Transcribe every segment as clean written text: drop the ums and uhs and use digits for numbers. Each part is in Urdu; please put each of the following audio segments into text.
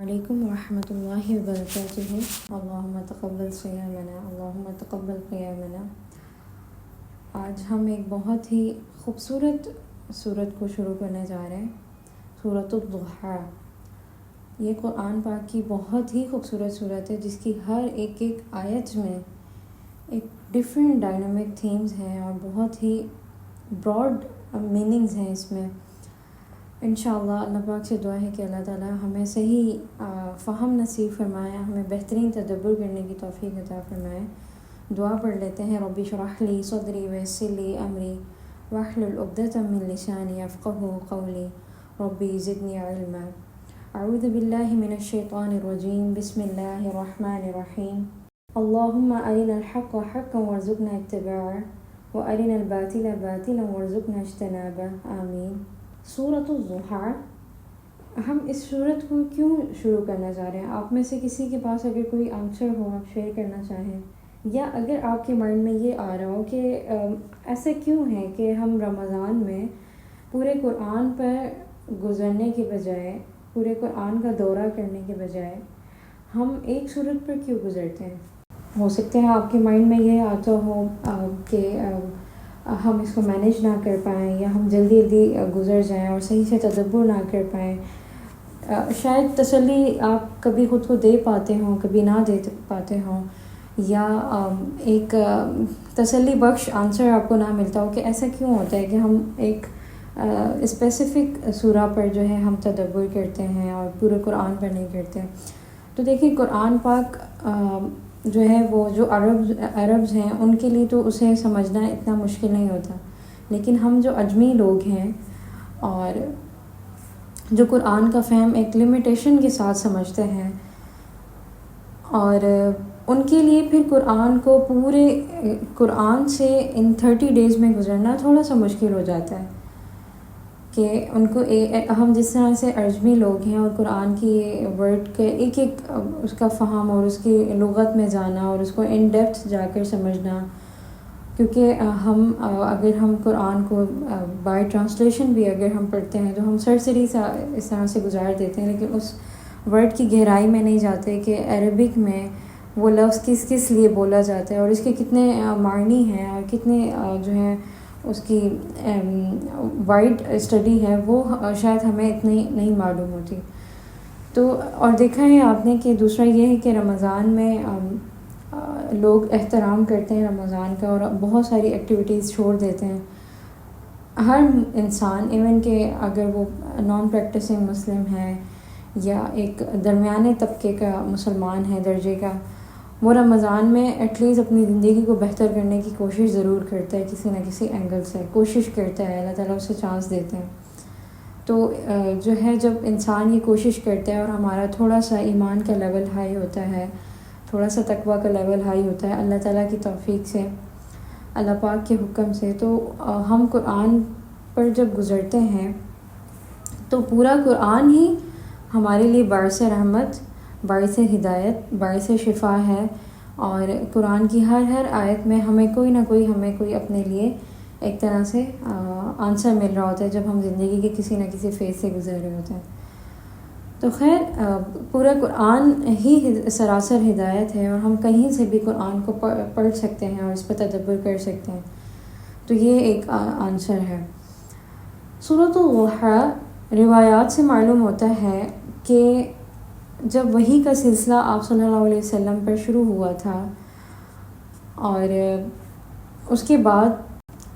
علیکم ورحمۃ اللہ وبرکاتہ۔ اللہم تقبل صیامنا، اللہم تقبل قیامنا۔ آج ہم ایک بہت ہی خوبصورت سورت کو شروع کرنے جا رہے ہیں، سورۃ الضحیٰ۔ یہ قرآن پاک کی بہت ہی خوبصورت سورت ہے، جس کی ہر ایک آیت میں ایک ڈیفرنٹ ڈائنامک تھیمز ہیں اور بہت ہی براڈ میننگز ہیں اس میں۔ انشاءاللہ اللہ پاک سے دعا ہے کہ اللہ تعالیٰ ہمیں صحیح فہم نصیب فرمائے، ہمیں بہترین تدبر کرنے کی توفیق عطا فرمائے۔ دعا پڑھ لیتے ہیں۔ رب اشرح لی صدری ویسر لی امری واحلل عقدۃ من لسانی یفقہوا قولی ربی زدنی علما۔ اعوذ باللہ من الشیطان الرجیم، بسم اللہ الرحمن الرحیم۔ اللہم ارنا الحق حقا وارزقنا اتباعہ وارنا الباطل باطلا وارزقنا اجتنابہ، آمین۔ سورۃ الضحیٰ، ہم اس سورت کو کیوں شروع کرنا چاہ رہے ہیں؟ آپ میں سے کسی کے پاس اگر کوئی آنسر ہو، آپ شیئر کرنا چاہیں، یا اگر آپ کے مائنڈ میں یہ آ رہا ہو کہ ایسا کیوں ہے کہ ہم رمضان میں پورے قرآن پر گزرنے کے بجائے، پورے قرآن کا دورہ کرنے کے بجائے ہم ایک سورت پر کیوں گزرتے ہیں؟ ہو سکتا ہے آپ کے مائنڈ میں یہ آتا ہو کہ ہم اس کو مینیج نہ کر پائیں، یا ہم جلدی گزر جائیں اور صحیح سے تدبر نہ کر پائیں۔ شاید تسلی آپ کبھی خود کو دے پاتے ہوں، کبھی نہ دے پاتے ہوں، یا ایک تسلی بخش آنسر آپ کو نہ ملتا ہو کہ ایسا کیوں ہوتا ہے کہ ہم ایک اسپیسیفک سورہ پر جو ہے ہم تدبر کرتے ہیں اور پورے قرآن پر نہیں کرتے۔ تو دیکھیں، قرآن پاک جو ہے وہ جو عربز ہیں ان کے لیے تو اسے سمجھنا اتنا مشکل نہیں ہوتا، لیکن ہم جو عجمی لوگ ہیں اور جو قرآن کا فہم ایک لمیٹیشن کے ساتھ سمجھتے ہیں، اور ان کے لیے پھر قرآن کو پورے قرآن سے ان 30 ڈیز میں گزرنا تھوڑا سا مشکل ہو جاتا ہے کہ ان کو ہم جس طرح سے عجمی لوگ ہیں اور قرآن کی ورڈ کے ایک اس کا فہم اور اس کی لغت میں جانا اور اس کو ان ڈیپتھ جا کر سمجھنا، کیونکہ اگر ہم قرآن کو بائی ٹرانسلیشن بھی اگر ہم پڑھتے ہیں تو ہم سرسری سا اس طرح سے گزار دیتے ہیں، لیکن اس ورڈ کی گہرائی میں نہیں جاتے کہ عربک میں وہ لفظ کس لیے بولا جاتا ہے اور اس کے کتنے معنی ہیں اور کتنے جو ہیں اس کی وائڈ اسٹڈی ہے، وہ شاید ہمیں اتنی نہیں معلوم ہوتی۔ تو اور دیکھا ہے آپ نے کہ دوسرا یہ ہے کہ رمضان میں لوگ احترام کرتے ہیں رمضان کا اور بہت ساری ایکٹیویٹیز چھوڑ دیتے ہیں۔ ہر انسان، ایون کہ اگر وہ نان پریکٹسنگ مسلم ہے یا ایک درمیانے طبقے کا مسلمان ہے درجے کا، وہ رمضان میں ایٹ لیسٹ اپنی زندگی کو بہتر کرنے کی کوشش ضرور کرتا ہے، کسی نہ کسی اینگل سے کوشش کرتا ہے، اللہ تعالیٰ اسے چانس دیتے ہیں۔ تو جو ہے جب انسان یہ کوشش کرتا ہے اور ہمارا تھوڑا سا ایمان کا لیول ہائی ہوتا ہے، تھوڑا سا تقویٰ کا لیول ہائی ہوتا ہے اللہ تعالیٰ کی توفیق سے، اللہ پاک کے حکم سے، تو ہم قرآن پر جب گزرتے ہیں تو پورا قرآن ہی ہمارے لیے باعث رحمت، باعث ہدایت، باعث شفا ہے، اور قرآن کی ہر آیت میں ہمیں کوئی اپنے لیے ایک طرح سے آنسر مل رہا ہوتا ہے جب ہم زندگی کے کسی نہ کسی فیز سے گزر رہے ہوتے ہیں۔ تو خیر، پورا قرآن ہی سراسر ہدایت ہے اور ہم کہیں سے بھی قرآن کو پڑھ سکتے ہیں اور اس پر تدبر کر سکتے ہیں، تو یہ ایک آنسر ہے۔ سورۃ الضحیٰ روایات سے معلوم ہوتا ہے کہ جب وحی کا سلسلہ آپ صلی اللہ علیہ وسلم پر شروع ہوا تھا، اور اس کے بعد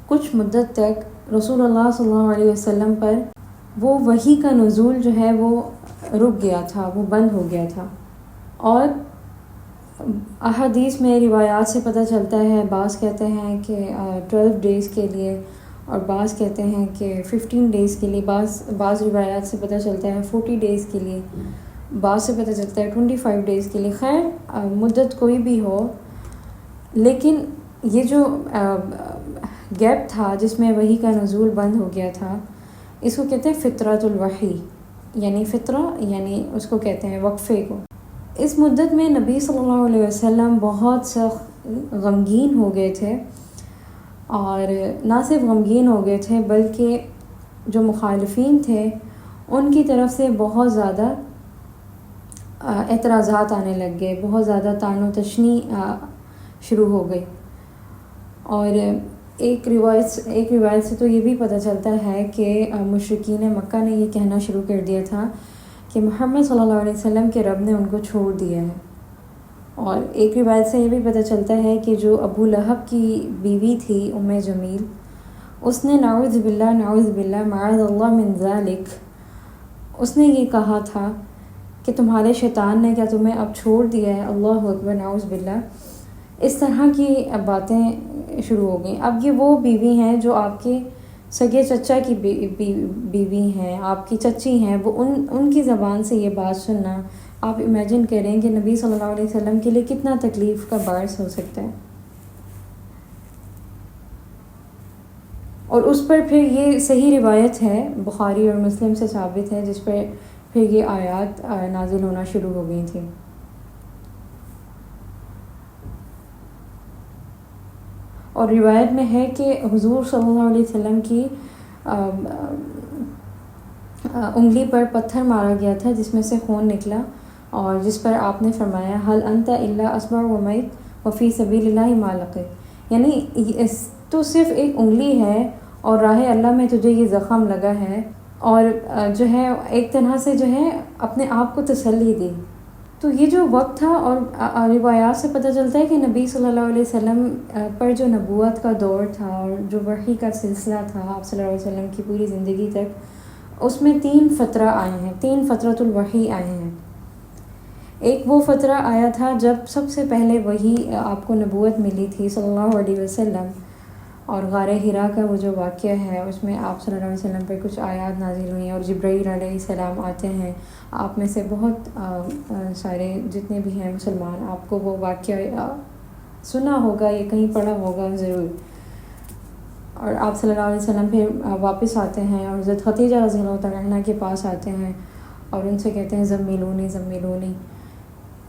کچھ مدت تک رسول اللہ صلی اللہ علیہ وسلم پر وہ وحی کا نزول جو ہے وہ رک گیا تھا، وہ بند ہو گیا تھا، اور احادیث میں روایات سے پتہ چلتا ہے، بعض کہتے ہیں کہ 12 ڈیز کے لیے، اور بعض کہتے ہیں کہ 15 ڈیز کے لیے، بعض روایات سے پتہ چلتا ہے 40 ڈیز کے لیے، بعض سے پتہ چلتا ہے 25 ڈیز کے لیے۔ خیر، مدت کوئی بھی ہو، لیکن یہ جو گیپ تھا جس میں وحی کا نزول بند ہو گیا تھا، اس کو کہتے ہیں فترۃ الوحی، یعنی فطرہ، یعنی اس کو کہتے ہیں وقفے کو۔ اس مدت میں نبی صلی اللہ علیہ وسلم بہت سخت غمگین ہو گئے تھے، اور نہ صرف غمگین ہو گئے تھے بلکہ جو مخالفین تھے ان کی طرف سے بہت زیادہ اعتراضات آنے لگ گئے، بہت زیادہ طعن و تشنی شروع ہو گئی. اور ایک روایت سے تو یہ بھی پتہ چلتا ہے کہ مشرکین مکہ نے یہ کہنا شروع کر دیا تھا کہ محمد صلی اللہ علیہ وسلم کے رب نے ان کو چھوڑ دیا ہے. اور ایک روایت سے یہ بھی پتہ چلتا ہے کہ جو ابو لہب کی بیوی تھی جمیل، اس نے نعوذ باللہ معاذ اللہ من ذالک، اس نے یہ کہا تھا کہ تمہارے شیطان نے کیا تمہیں اب چھوڑ دیا ہے. اللہ اکبر، نعوذ باللہ. اس طرح کی باتیں شروع ہو گئیں. اب یہ وہ بیوی ہیں جو آپ کے سگے چچا کی بیوی ہیں، آپ کی چچی ہیں، وہ ان کی زبان سے یہ بات سننا، آپ امیجن کریں کہ نبی صلی اللہ علیہ وسلم کے لیے کتنا تکلیف کا باعث ہو سکتا ہے. اور اس پر پھر یہ صحیح روایت ہے، بخاری اور مسلم سے ثابت ہے، جس پر پھر یہ آیات نازل ہونا شروع ہو گئی تھیں. اور روایت میں ہے کہ حضور صلی اللہ علیہ وسلم کی انگلی پر پتھر مارا گیا تھا جس میں سے خون نکلا، اور جس پر آپ نے فرمایا حل انت الا اصبع ومیت وفی سبیل اللہ ما لقیت، یعنی تو صرف ایک انگلی ہے اور راہ اللہ میں تجھے یہ زخم لگا ہے. اور جو ہے ایک طرح سے جو ہے اپنے آپ کو تسلی دی. تو یہ جو وقت تھا، اور روایات سے پتہ چلتا ہے کہ نبی صلی اللہ علیہ وسلم پر جو نبوت کا دور تھا اور جو وحی کا سلسلہ تھا آپ صلی اللہ علیہ وسلم کی پوری زندگی تک، اس میں 3 فترہ آئے ہیں، 3 فترۃ الوحی آئے ہیں. ایک وہ فترہ آیا تھا جب سب سے پہلے وحی آپ کو نبوت ملی تھی صلی اللہ علیہ وسلم، اور غار حرا کا وہ جو واقعہ ہے اس میں آپ صلی اللہ علیہ وسلم پر کچھ آیات نازل ہوئی ہیں، اور جبرائیل علیہ السلام آتے ہیں. آپ میں سے بہت سارے جتنے بھی ہیں مسلمان، آپ کو وہ واقعہ سنا ہوگا یا کہیں پڑھا ہوگا ضرور. اور آپ صلی اللہ علیہ وسلم پھر واپس آتے ہیں اور حضرت خدیجہ رضی اللہ تعالیٰ عنہ کے پاس آتے ہیں اور ان سے کہتے ہیں زمیلونی.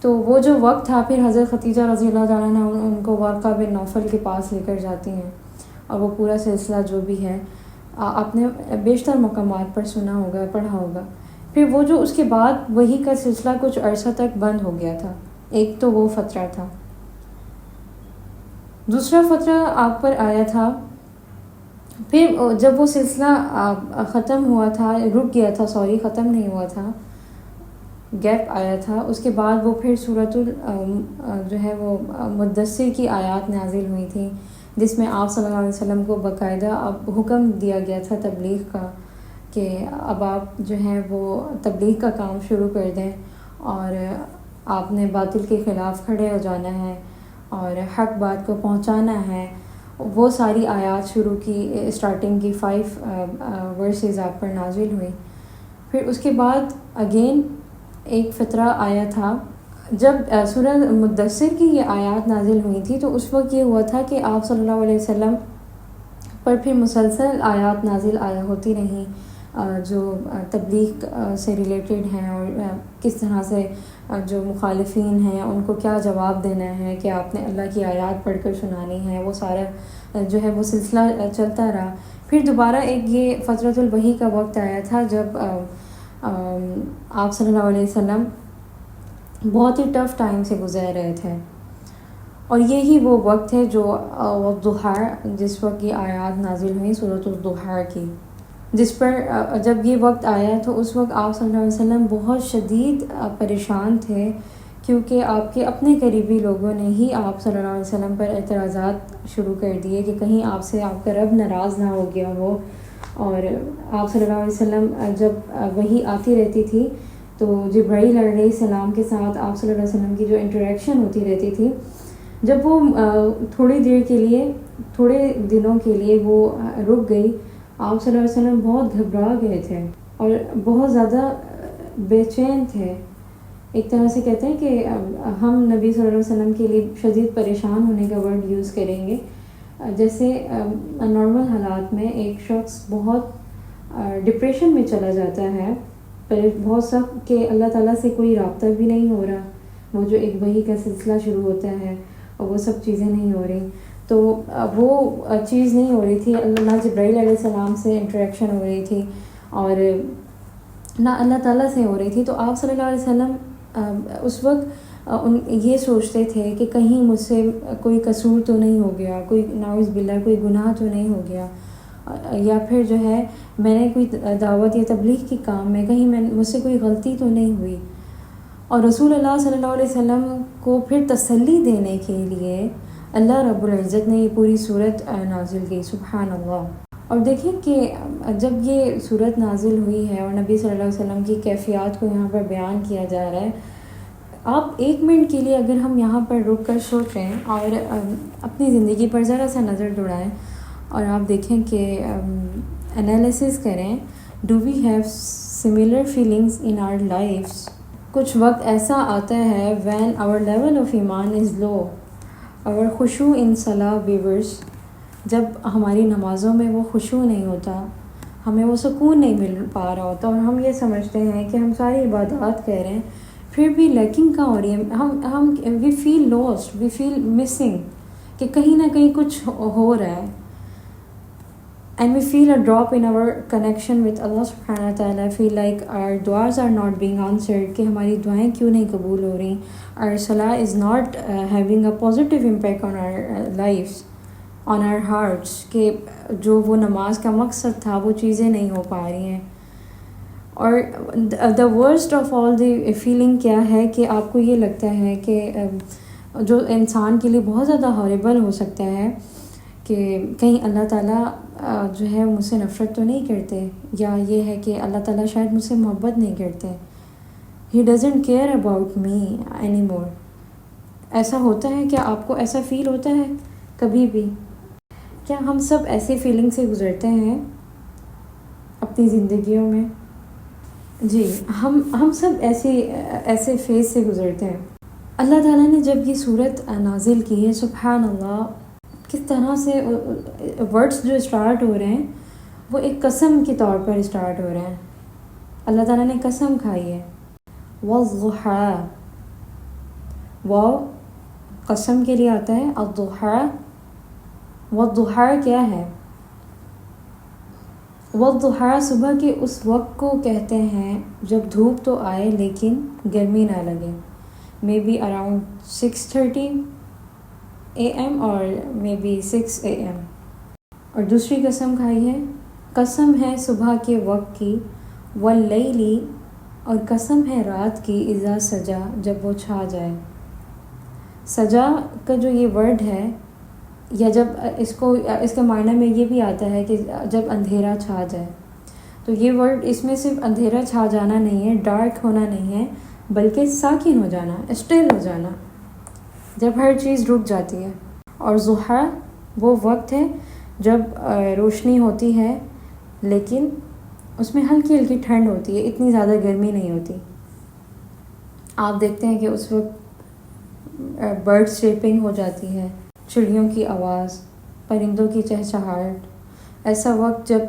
تو وہ جو وقت تھا، پھر حضرت خدیجہ رضی اللہ تعالیٰ عنہ ان کو ورقہ بن نوفل کے پاس لے کر جاتی ہیں، اور وہ پورا سلسلہ جو بھی ہے آپ نے بیشتر مقامات پر سنا ہوگا، پڑھا ہوگا. پھر وہ جو اس کے بعد وحی کا سلسلہ کچھ عرصہ تک بند ہو گیا تھا. ایک تو وہ فترہ تھا. دوسرا فترہ آپ پر آیا تھا، پھر جب وہ سلسلہ ختم ہوا تھا، رک گیا تھا، ختم نہیں ہوا تھا، گیپ آیا تھا، اس کے بعد وہ پھر سورۃ جو ہے وہ مدثر کی آیات نازل ہوئی تھیں، جس میں آپ صلی اللہ علیہ وسلم کو باقاعدہ اب حکم دیا گیا تھا تبلیغ کا، کہ اب آپ جو ہیں وہ تبلیغ کا کام شروع کر دیں، اور آپ نے باطل کے خلاف کھڑے ہو جانا ہے اور حق بات کو پہنچانا ہے. وہ ساری آیات شروع کی، اسٹارٹنگ کی 5 ورسز آپ پر نازل ہوئی. پھر اس کے بعد اگین ایک فترہ آیا تھا جب سورہ مدثر کی یہ آیات نازل ہوئی تھی. تو اس وقت یہ ہوا تھا کہ آپ صلی اللہ علیہ وسلم پر پھر مسلسل آیات نازل ہوتی رہیں جو تبلیغ سے ریلیٹڈ ہیں، اور کس طرح سے جو مخالفین ہیں ان کو کیا جواب دینا ہے، کہ آپ نے اللہ کی آیات پڑھ کر سنانی ہے. وہ سارا جو ہے وہ سلسلہ چلتا رہا. پھر دوبارہ ایک یہ فترۃ الوحی کا وقت آیا تھا جب آپ صلی اللہ علیہ وسلم بہت ہی ٹف ٹائم سے گزر رہے تھے، اور یہی وہ وقت ہے جو والضحیٰ، جس وقت یہ آیات نازل ہوئی سورۃ الضحیٰ کی، جس پر جب یہ وقت آیا تو اس وقت آپ صلی اللہ علیہ وسلم بہت شدید پریشان تھے، کیونکہ آپ کے اپنے قریبی لوگوں نے ہی آپ صلی اللہ علیہ وسلم پر اعتراضات شروع کر دیے کہ کہیں آپ سے آپ کا رب ناراض نہ ہو گیا ہو. اور آپ صلی اللہ علیہ وسلم جب وحی آتی رہتی تھی تو جبرائیل علیہ السلام کے ساتھ آپ صلی اللہ علیہ وسلم کی جو انٹریکشن ہوتی رہتی تھی، جب وہ تھوڑی دیر کے لیے، تھوڑے دنوں کے لیے وہ رک گئی، آپ صلی اللہ علیہ وسلم بہت گھبرا گئے تھے اور بہت زیادہ بے چین تھے. ایک طرح سے کہتے ہیں کہ ہم نبی صلی اللہ علیہ وسلم کے لیے شدید پریشان ہونے کا ورڈ یوز کریں گے. جیسے نارمل حالات میں ایک شخص بہت ڈپریشن میں چلا جاتا ہے، بہت سخت، کہ اللہ تعالیٰ سے کوئی رابطہ بھی نہیں ہو رہا، وہ جو ایک وحی کا سلسلہ شروع ہوتا ہے اور وہ سب چیزیں نہیں ہو رہی، تو وہ چیز نہیں ہو رہی تھی. نہ جبرائیل علیہ السلام سے انٹریکشن ہو رہی تھی اور نہ اللہ تعالیٰ سے ہو رہی تھی. تو آپ صلی اللہ علیہ وسلم اس وقت یہ سوچتے تھے کہ کہیں مجھ سے کوئی قصور تو نہیں ہو گیا، کوئی نعوذ باللہ کوئی گناہ تو نہیں ہو گیا، یا پھر جو ہے میں نے کوئی دعوت یا تبلیغ کے کام میں کہیں مجھ سے کوئی غلطی تو نہیں ہوئی۔ اور رسول اللہ صلی اللہ علیہ وسلم کو پھر تسلی دینے کے لیے اللہ رب العزت نے یہ پوری صورت نازل کی، سبحان اللہ۔ اور دیکھیں کہ جب یہ صورت نازل ہوئی ہے اور نبی صلی اللہ علیہ وسلم کی کیفیات کو یہاں پر بیان کیا جا رہا ہے، آپ ایک منٹ کے لیے اگر ہم یہاں پر رک کر سوچیں اور اپنی زندگی پر ذرا سا نظر دوڑائیں اور آپ دیکھیں کہ انالیسس کریں، do we have similar feelings in our lives. کچھ وقت ایسا آتا ہے وین آور لیول آف ایمان از لو، آور خشوع ان صلاح ویورس، جب ہماری نمازوں میں وہ خشوع نہیں ہوتا، ہمیں وہ سکون نہیں مل پا رہا ہوتا، اور ہم یہ سمجھتے ہیں کہ ہم ساری عبادات کر رہے ہیں پھر بھی لیکنگ کہاں ہو رہی ہے، ہم وی فیل لاسٹ، وی فیل مسنگ، کہ کہیں نہ کہیں کچھ ہو رہا ہے، and we feel a drop in our connection with اللہ سبحانہ تعالیٰ، فیل لائک آور دعاز آر ناٹ بینگ آنسرڈ، کہ ہماری دعائیں کیوں نہیں قبول ہو رہی، آور صلاح is not having a positive impact on our lives, on our hearts, کہ جو وہ نماز کا مقصد تھا وہ چیزیں نہیں ہو پا رہی ہیں۔ اور the worst of all the feeling کیا ہے کہ آپ کو یہ لگتا ہے کہ جو انسان کے لیے بہت زیادہ ہاربل ہو سکتا ہے کہ کہیں اللہ تعالیٰ جو ہے مجھ سے نفرت تو نہیں کرتے، یا یہ ہے کہ اللہ تعالیٰ شاید مجھ سے محبت نہیں کرتے، he doesn't care about me any more. ایسا ہوتا ہے کیا آپ کو ایسا فیل ہوتا ہے کبھی بھی؟ کیا ہم سب ایسی فیلنگ سے گزرتے ہیں اپنی زندگیوں میں؟ جی، ہم سب ایسے فیز سے گزرتے ہیں۔ اللہ تعالیٰ نے جب یہ صورت نازل کی ہے، سبحان اللہ، کس طرح سے ورڈز جو اسٹارٹ ہو رہے ہیں وہ ایک قسم کے طور پر اسٹارٹ ہو رہے ہیں۔ اللہ تعالیٰ نے قسم کھائی ہے، والضحیٰ، واو قسم کے لیے آتا ہے، الضحیٰ، والضحیٰ کیا ہے؟ والضحیٰ صبح کے اس وقت کو کہتے ہیں جب دھوپ تو آئے لیکن گرمی نہ لگے، مے بی اراؤنڈ 6:30 AM اور مے بی 6 AM۔ اور دوسری قسم کھائی ہے، قسم ہے صبح کے وقت کی، واللیلی، اور قسم ہے رات کی، اذا سجا، جب وہ چھا جائے۔ سجا کا جو یہ ورڈ ہے، یا جب اس کے معنی میں یہ بھی آتا ہے کہ جب اندھیرا چھا جائے، تو یہ ورڈ اس میں صرف اندھیرا چھا جانا نہیں ہے، ڈارک ہونا نہیں ہے، بلکہ ساکن ہو جانا، اسٹل ہو جانا، جب ہر چیز رک جاتی ہے۔ اور ضحیٰ وہ وقت ہے جب روشنی ہوتی ہے لیکن اس میں ہلکی ہلکی ٹھنڈ ہوتی ہے، اتنی زیادہ گرمی نہیں ہوتی۔ آپ دیکھتے ہیں کہ اس وقت برڈ چرپنگ ہو جاتی ہے، چڑیوں کی آواز، پرندوں کی چہچہاہٹ، ایسا وقت جب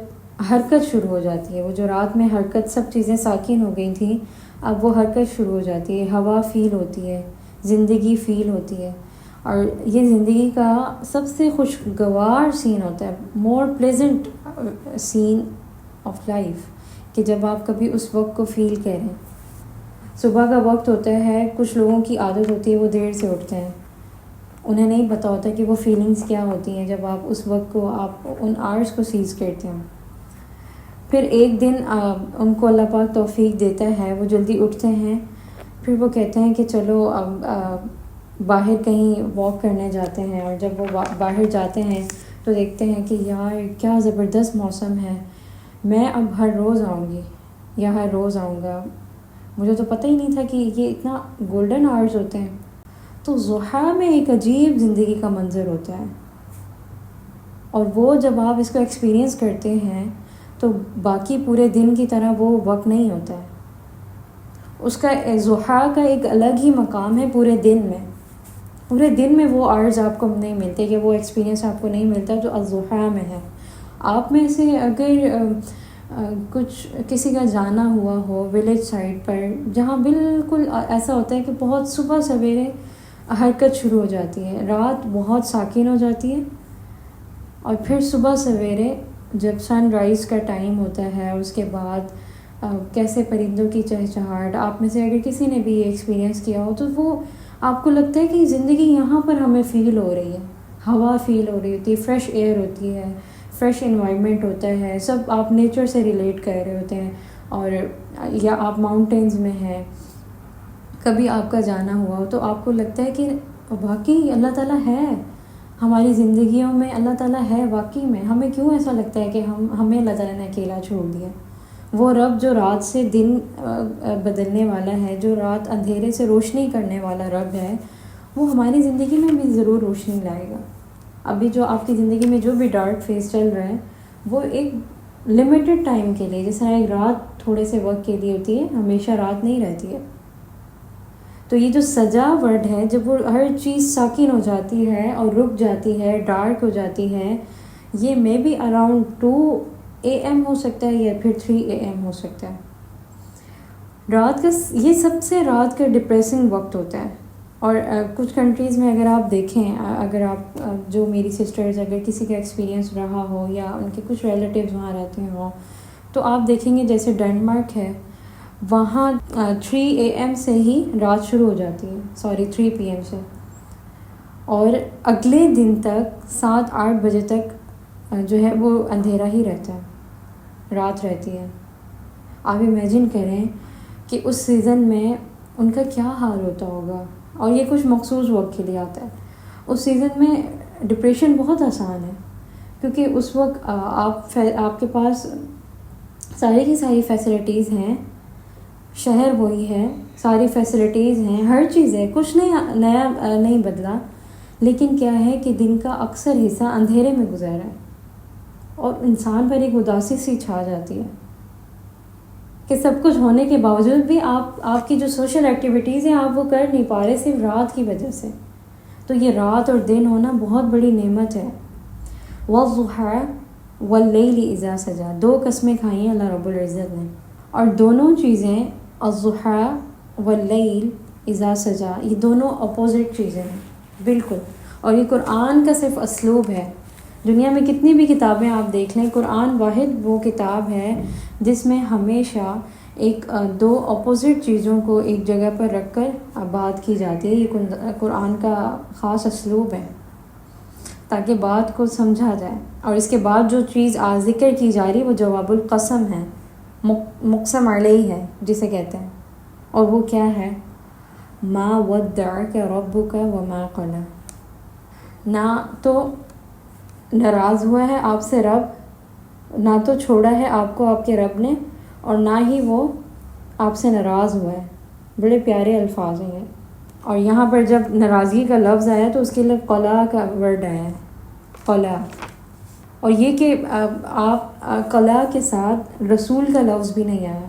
حرکت شروع ہو جاتی ہے، وہ جو رات میں حرکت، سب چیزیں ساکن ہو گئی تھیں، اب وہ حرکت شروع ہو جاتی ہے، ہوا فیل ہوتی ہے، زندگی فیل ہوتی ہے۔ اور یہ زندگی کا سب سے خوشگوار سین ہوتا ہے، مور پلیزنٹ سین آف لائف، کہ جب آپ کبھی اس وقت کو فیل کریں۔ صبح کا وقت ہوتا ہے، کچھ لوگوں کی عادت ہوتی ہے وہ دیر سے اٹھتے ہیں، انہیں نہیں پتہ ہوتا کہ وہ فیلنگز کیا ہوتی ہیں جب آپ اس وقت کو، آپ ان آورس کو سیز کرتے ہیں۔ پھر ایک دن ان کو اللہ پاک توفیق دیتا ہے، وہ جلدی اٹھتے ہیں، پھر وہ کہتے ہیں کہ چلو اب باہر کہیں واک کرنے جاتے ہیں، اور جب وہ باہر جاتے ہیں تو دیکھتے ہیں کہ یار کیا زبردست موسم ہے، میں اب ہر روز آؤں گی یا ہر روز آؤں گا، مجھے تو پتہ ہی نہیں تھا کہ یہ اتنا گولڈن آورز ہوتے ہیں۔ تو ضحیٰ میں ایک عجیب زندگی کا منظر ہوتا ہے، اور وہ جب آپ اس کو ایکسپیرینس کرتے ہیں تو باقی پورے دن کی طرح وہ وقت نہیں ہوتا ہے، اس کا ضحیٰ کا ایک الگ ہی مقام ہے پورے دن میں، پورے دن میں وہ آورز آپ کو نہیں ملتے، کہ وہ ایکسپیرینس آپ کو نہیں ملتا جو الضحیٰ میں ہے۔ آپ میں سے اگر کچھ کسی کا جانا ہوا ہو ولیج سائڈ پر، جہاں بالکل ایسا ہوتا ہے کہ بہت صبح سویرے حرکت شروع ہو جاتی ہے، رات بہت ساکن ہو جاتی ہے، اور پھر صبح سویرے جب سن رائز کا ٹائم ہوتا ہے، اس کے بعد کیسے پرندوں کی چہچہاہٹ، آپ میں سے اگر کسی نے بھی یہ ایکسپیرینس کیا ہو تو وہ آپ کو لگتا ہے کہ زندگی یہاں پر ہمیں فیل ہو رہی ہے، ہوا فیل ہو رہی ہوتی ہے، فریش ایئر ہوتی ہے، فریش انوائرمنٹ ہوتا ہے، سب آپ نیچر سے ریلیٹ کر رہے ہوتے ہیں، اور یا آپ ماؤنٹینز میں ہیں، کبھی آپ کا جانا ہوا ہو تو آپ کو لگتا ہے کہ واقعی اللہ تعالیٰ ہے ہماری زندگیوں میں، اللہ تعالیٰ ہے واقعی میں۔ ہمیں کیوں ایسا لگتا ہے کہ ہمیں اللہ تعالیٰ نے اکیلا چھوڑ دیا؟ وہ رب جو رات سے دن بدلنے والا ہے، جو رات اندھیرے سے روشنی کرنے والا رب ہے، وہ ہماری زندگی میں بھی ضرور روشنی لائے گا۔ ابھی جو آپ کی زندگی میں جو بھی ڈارک فیز چل رہا ہے وہ ایک لمیٹڈ ٹائم کے لیے، جس طرح ایک رات تھوڑے سے وقت کے لیے ہوتی ہے، ہمیشہ رات نہیں رہتی ہے۔ تو یہ جو سجا ورڈ ہے، جب وہ ہر چیز ساکن ہو جاتی ہے اور رک جاتی ہے، ڈارک ہو جاتی ہے، یہ مے بی اراؤنڈ 2 AM ہو سکتا ہے یا پھر 3 AM ہو سکتا ہے۔ رات کا یہ سب سے رات کا ڈپریسنگ وقت ہوتا ہے، اور کچھ کنٹریز میں اگر آپ دیکھیں، اگر آپ جو میری سسٹرز اگر کسی کا ایکسپیرینس رہا ہو یا ان کے کچھ ریلیٹیوز وہاں رہتے ہوں تو آپ دیکھیں گے جیسے ڈینمارک ہے، وہاں 3 AM سے ہی رات شروع ہو جاتی ہے، 3 PM سے، اور اگلے دن تک 7-8 بجے تک جو ہے وہ اندھیرا ہی رہتا ہے، رات رہتی ہے۔ آپ امیجن کریں کہ اس سیزن میں ان کا کیا حال ہوتا ہوگا، اور یہ کچھ مخصوص وقت کے لیے آتا ہے۔ اس سیزن میں ڈپریشن بہت آسان ہے، کیونکہ اس وقت آپ کے پاس ساری کی ساری فیسلٹیز ہیں، شہر وہی ہے، ساری فیسلٹیز ہیں، ہر چیز ہے، کچھ نیا نہیں بدلا، لیکن کیا ہے کہ دن کا اکثر حصہ اندھیرے میں گزر رہا ہے، اور انسان پر ایک اداسی سی چھا جاتی ہے کہ سب کچھ ہونے کے باوجود بھی آپ کی جو سوشل ایکٹیویٹیز ہیں آپ وہ کر نہیں پا رہے، صرف رات کی وجہ سے۔ تو یہ رات اور دن ہونا بہت بڑی نعمت ہے۔ وَالضُّحَىٰ وَاللَّيْلِ إِذَا سَجَىٰ، 2 قسمیں کھائی ہیں اللہ رب العزت نے، اور دونوں چیزیں الضحیٰ واللیل اذا سجا، یہ دونوں اپوزٹ چیزیں ہیں بالکل، اور یہ قرآن کا صرف اسلوب ہے۔ دنیا میں کتنی بھی کتابیں آپ دیکھ لیں، قرآن واحد وہ کتاب ہے جس میں ہمیشہ 2 اپوزٹ چیزوں کو ایک جگہ پر رکھ کر بات کی جاتی ہے۔ یہ قرآن کا خاص اسلوب ہے تاکہ بات کو سمجھا جائے، اور اس کے بعد جو چیز ذکر کی جا رہی ہے وہ جواب القسم ہے، مقسم علیہ ہے جسے کہتے ہیں، اور وہ کیا ہے؟ ما ودعک ربک وما قلی، نہ تو ناراض ہوا ہے آپ سے رب، نہ تو چھوڑا ہے آپ کو آپ کے رب نے، اور نہ ہی وہ آپ سے ناراض ہوا ہے۔ بڑے پیارے الفاظ ہیں یہ، اور یہاں پر جب ناراضگی کا لفظ آیا تو اس کے لیے قلا کا ورڈ آیا ہے، قلا، اور یہ کہ آپ قلا کے ساتھ رسول کا لفظ بھی نہیں آیا،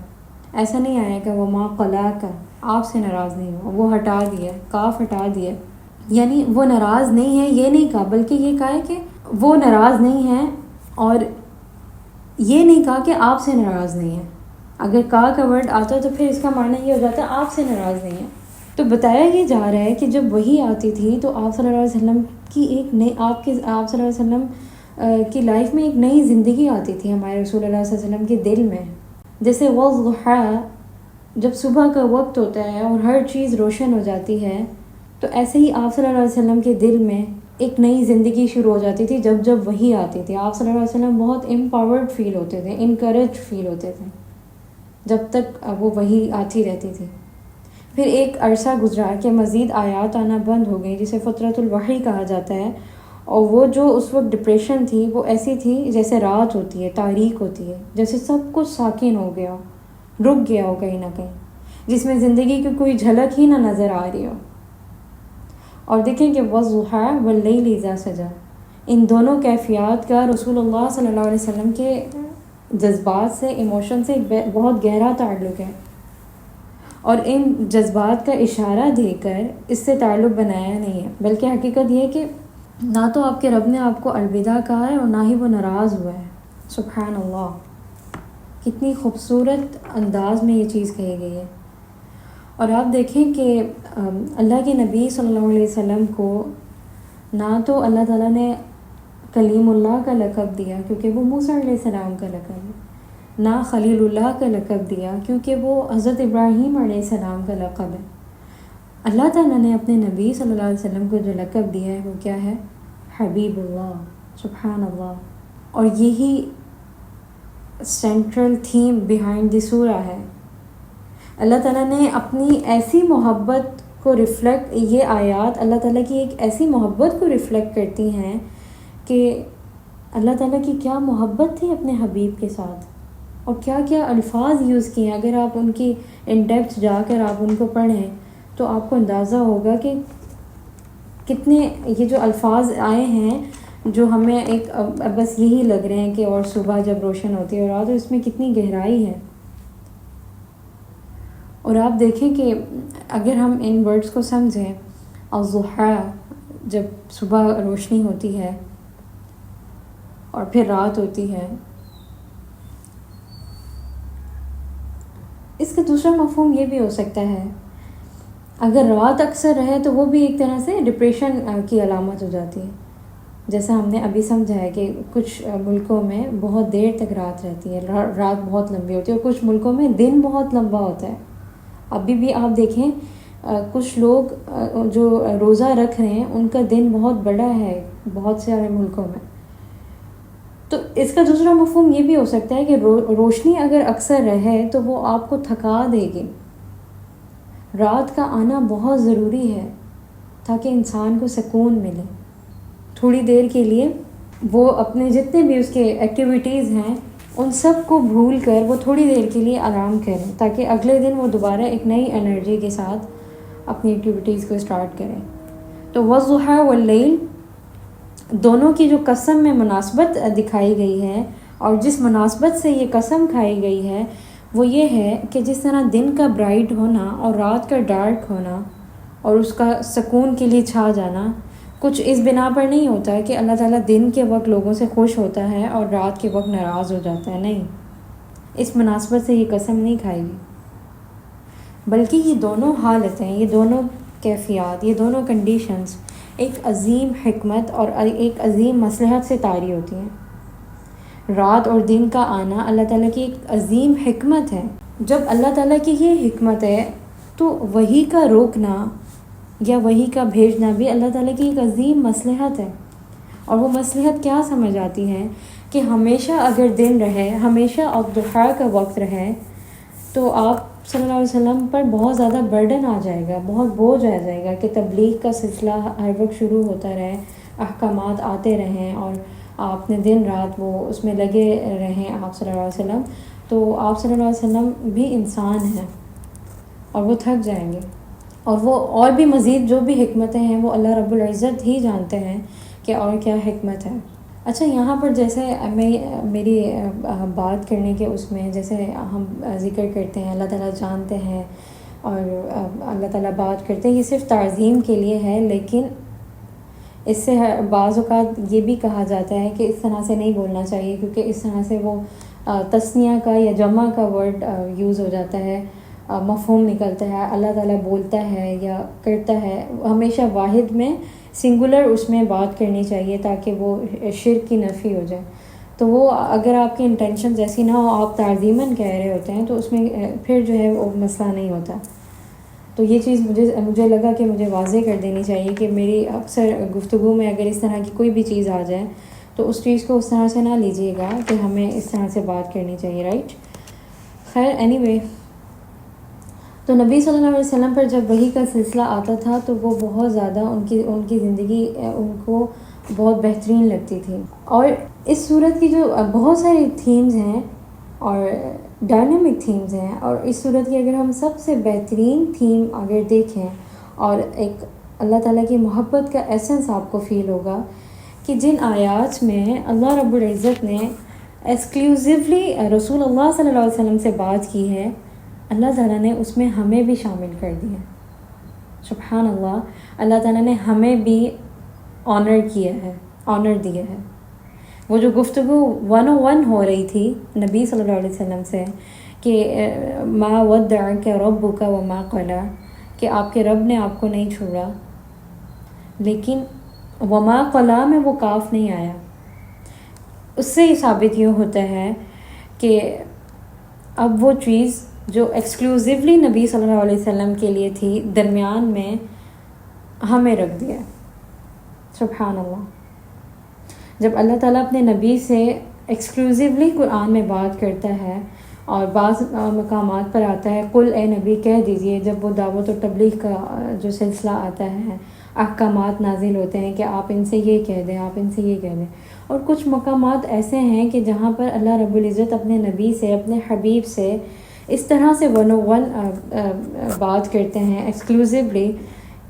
ایسا نہیں آیا کہ وہ ما قلا کا، آپ سے ناراض نہیں ہوا، وہ ہٹا دیا، کاف ہٹا دیا، یعنی وہ ناراض نہیں ہے یہ نہیں کہا، بلکہ یہ کہا ہے کہ وہ ناراض نہیں ہے، اور یہ نہیں کہا کہ آپ سے ناراض نہیں ہے۔ اگر کا ورڈ آتا تو پھر اس کا معنی یہ ہو جاتا ہے آپ سے ناراض نہیں ہے۔ تو بتایا یہ جا رہا ہے کہ جب وہی آتی تھی تو آپ صلی اللہ علیہ وسلم کی آپ صلی اللہ علیہ وسلم کی لائف میں ایک نئی زندگی آتی تھی، ہمارے رسول اللہ صلی اللہ علیہ وسلم کے دل میں، جیسے والضحیٰ، جب صبح کا وقت ہوتا ہے اور ہر چیز روشن ہو جاتی ہے، تو ایسے ہی آپ صلی اللہ علیہ وسلم کے دل میں ایک نئی زندگی شروع ہو جاتی تھی جب وہی آتی تھی۔ آپ صلی اللہ علیہ وسلم بہت امپاورڈ فیل ہوتے تھے، انکریج فیل ہوتے تھے جب تک وہ وہی آتی رہتی تھی۔ پھر ایک عرصہ گزرا کہ مزید آیات آنا بند ہو گئی، جسے فترۃ الوحی کہا جاتا ہے، اور وہ جو اس وقت ڈپریشن تھی وہ ایسی تھی جیسے رات ہوتی ہے، تاریک ہوتی ہے، جیسے سب کچھ ساکن ہو گیا ہو، رک گیا ہو کہیں نہ کہیں، جس میں زندگی کی کوئی جھلک ہی نہ نظر آ رہی ہو۔ اور دیکھیں کہ والضحیٰ واللیل اذا سجا، ان دونوں کیفیات کا رسول اللہ صلی اللہ علیہ وسلم کے جذبات سے، ایموشن سے بہت گہرا تعلق ہے، اور ان جذبات کا اشارہ دے کر اس سے تعلق بنایا نہیں ہے، بلکہ حقیقت یہ ہے کہ نہ تو آپ کے رب نے آپ کو الوداع کہا ہے اور نہ ہی وہ ناراض ہوا ہے۔ سبحان اللہ، کتنی خوبصورت انداز میں یہ چیز کہی گئی ہے۔ اور آپ دیکھیں کہ اللہ کے نبی صلی اللہ علیہ وسلم کو نہ تو اللہ تعالیٰ نے کلیم اللہ کا لقب دیا، کیونکہ وہ موسیٰ علیہ السلام کا لقب ہے، نہ خلیل اللہ کا لقب دیا، کیونکہ وہ حضرت ابراہیم علیہ السلام کا لقب ہے۔ اللہ تعالیٰ نے اپنے نبی صلی اللہ علیہ وسلم کو جو لقب دیا ہے وہ کیا ہے؟ حبیب اللہ، سبحان اللہ۔ اور یہی سینٹرل تھیم بیہائنڈ دی سورہ ہے۔ اللہ تعالیٰ نے اپنی ایسی محبت کو ریفلیکٹ، یہ آیات اللہ تعالیٰ کی ایک ایسی محبت کو ریفلیکٹ کرتی ہیں کہ اللہ تعالیٰ کی کیا محبت تھی اپنے حبیب کے ساتھ، اور کیا کیا الفاظ یوز کیے ہیں۔ اگر آپ ان کی ان ڈیپتھ جا کر آپ ان کو پڑھیں تو آپ کو اندازہ ہوگا کہ کتنے یہ جو الفاظ آئے ہیں جو ہمیں ایک بس یہی لگ رہے ہیں کہ اور صبح جب روشن ہوتی ہے اور رات، اس میں کتنی گہرائی ہے۔ اور آپ دیکھیں کہ اگر ہم ان ورڈز کو سمجھیں، الضحیٰ جب صبح روشنی ہوتی ہے اور پھر رات ہوتی ہے، اس کا دوسرا مفہوم یہ بھی ہو سکتا ہے، اگر رات اکثر رہے تو وہ بھی ایک طرح سے ڈپریشن کی علامت ہو جاتی ہے۔ جیسا ہم نے ابھی سمجھا ہے کہ کچھ ملکوں میں بہت دیر تک رات رہتی ہے، رات بہت لمبی ہوتی ہے، اور کچھ ملکوں میں دن بہت لمبا ہوتا ہے۔ ابھی بھی آپ دیکھیں کچھ لوگ جو روزہ رکھ رہے ہیں ان کا دن بہت بڑا ہے بہت سارے ملکوں میں۔ تو اس کا دوسرا مفہوم یہ بھی ہو سکتا ہے کہ روشنی اگر اکثر رہے تو وہ آپ کو تھکا دے گی۔ رات کا آنا بہت ضروری ہے تاکہ انسان کو سکون ملے، تھوڑی دیر کے لیے وہ اپنے جتنے بھی اس کے ایکٹیویٹیز ہیں ان سب کو بھول کر وہ تھوڑی دیر کے لیے آرام کریں، تاکہ اگلے دن وہ دوبارہ ایک نئی انرجی کے ساتھ اپنی ایکٹیویٹیز کو اسٹارٹ کریں۔ تو والضحیٰ واللیل دونوں کی جو قسم میں مناسبت دکھائی گئی ہے، اور جس مناسبت سے یہ قسم کھائی گئی ہے وہ یہ ہے کہ جس طرح دن کا برائٹ ہونا اور رات کا ڈارک ہونا اور اس کا سکون کے لیے چھا جانا کچھ اس بنا پر نہیں ہوتا ہے کہ اللہ تعالیٰ دن کے وقت لوگوں سے خوش ہوتا ہے اور رات کے وقت ناراض ہو جاتا ہے، نہیں، اس مناسبت سے یہ قسم نہیں کھائی گی، بلکہ یہ دونوں حالتیں، یہ دونوں کیفیات، یہ دونوں کنڈیشنز ایک عظیم حکمت اور ایک عظیم مصلحت سے طاری ہوتی ہیں۔ رات اور دن کا آنا اللہ تعالیٰ کی ایک عظیم حکمت ہے۔ جب اللہ تعالیٰ کی یہ حکمت ہے تو وحی کا روکنا یا وحی کا بھیجنا بھی اللہ تعالیٰ کی ایک عظیم مصلحت ہے۔ اور وہ مصلحت کیا سمجھ آتی ہے کہ ہمیشہ اگر دن رہے، ہمیشہ الضحیٰ کا وقت رہے تو آپ صلی اللہ علیہ وسلم پر بہت زیادہ برڈن آ جائے گا، بہت بوجھ آ جائے گا کہ تبلیغ کا سلسلہ ہر وقت شروع ہوتا رہے، احکامات آتے رہیں اور آپ نے دن رات وہ اس میں لگے رہیں آپ صلی اللہ علیہ وسلم، تو آپ صلی اللہ علیہ وسلم بھی انسان ہیں اور وہ تھک جائیں گے، اور وہ اور بھی مزید جو بھی حکمتیں ہیں وہ اللہ رب العزت ہی جانتے ہیں کہ اور کیا حکمت ہے۔ اچھا، یہاں پر جیسے میری بات کرنے کے اس میں جیسے ہم ذکر کرتے ہیں اللہ تعالیٰ جانتے ہیں اور اللہ تعالیٰ بات کرتے ہیں، یہ صرف تعظیم کے لیے ہے، لیکن اس سے بعض اوقات یہ بھی کہا جاتا ہے کہ اس طرح سے نہیں بولنا چاہیے، کیونکہ اس طرح سے وہ تثنیہ کا یا جمع کا ورڈ یوز ہو جاتا ہے، مفہوم نکلتا ہے۔ اللہ تعالیٰ بولتا ہے یا کرتا ہے، ہمیشہ واحد میں سنگولر اس میں بات کرنی چاہیے تاکہ وہ شرک کی نفی ہو جائے۔ تو وہ اگر آپ کی انٹینشن ایسی نہ ہو، آپ تعظیماً کہہ رہے ہوتے ہیں تو اس میں پھر جو ہے وہ مسئلہ نہیں ہوتا۔ تو یہ چیز مجھے لگا کہ مجھے واضح کر دینی چاہیے کہ میری اکثر گفتگو میں اگر اس طرح کی کوئی بھی چیز آ جائے تو اس چیز کو اس طرح سے نہ لیجیے گا کہ ہمیں اس طرح سے بات کرنی چاہیے، رائٹ؟ خیر، اینی وے، تو نبی صلی اللہ علیہ وسلم پر جب وحی کا سلسلہ آتا تھا تو وہ بہت زیادہ ان کی زندگی ان کو بہت بہترین لگتی تھی۔ اور اس صورت کی جو بہت ساری تھیمز ہیں اور ڈائنامک تھیمز ہیں، اور اس صورت کی اگر ہم سب سے بہترین تھیم اگر دیکھیں اور ایک اللہ تعالیٰ کی محبت کا ایسنس آپ کو فیل ہوگا کہ جن آیات میں اللہ رب العزت نے ایکسکلوزیولی رسول اللہ صلی اللہ علیہ وسلم سے بات کی ہے، اللہ تعالیٰ نے اس میں ہمیں بھی شامل کر دیا۔ سبحان اللہ، اللہ تعالیٰ نے ہمیں بھی آنر کیا ہے، آنر دیا ہے۔ وہ جو گفتگو 101 ہو رہی تھی نبی صلی اللہ علیہ وسلم سے کہ ما ودعک ربک وما قلی، کہ آپ کے رب نے آپ کو نہیں چھوڑا، لیکن وما قلی میں وہ کاف نہیں آیا۔ اس سے یہ ثابت یہ ہوتا ہے کہ اب وہ چیز جو ایکسکلوزیولی نبی صلی اللہ علیہ وسلم کے لیے تھی درمیان میں ہمیں رکھ دیا. سبحان اللہ. جب اللہ تعالیٰ اپنے نبی سے ایکسکلوزیولی قرآن میں بات کرتا ہے اور بعض مقامات پر آتا ہے قل اے نبی کہہ دیجئے، جب وہ دعوت و تبلیغ کا جو سلسلہ آتا ہے، احکامات نازل ہوتے ہیں کہ آپ ان سے یہ کہہ دیں، آپ ان سے یہ کہہ دیں. اور کچھ مقامات ایسے ہیں کہ جہاں پر اللہ رب العزت اپنے نبی سے، اپنے حبیب سے اس طرح سے ون او ون بات کرتے ہیں ایکسکلوزیولی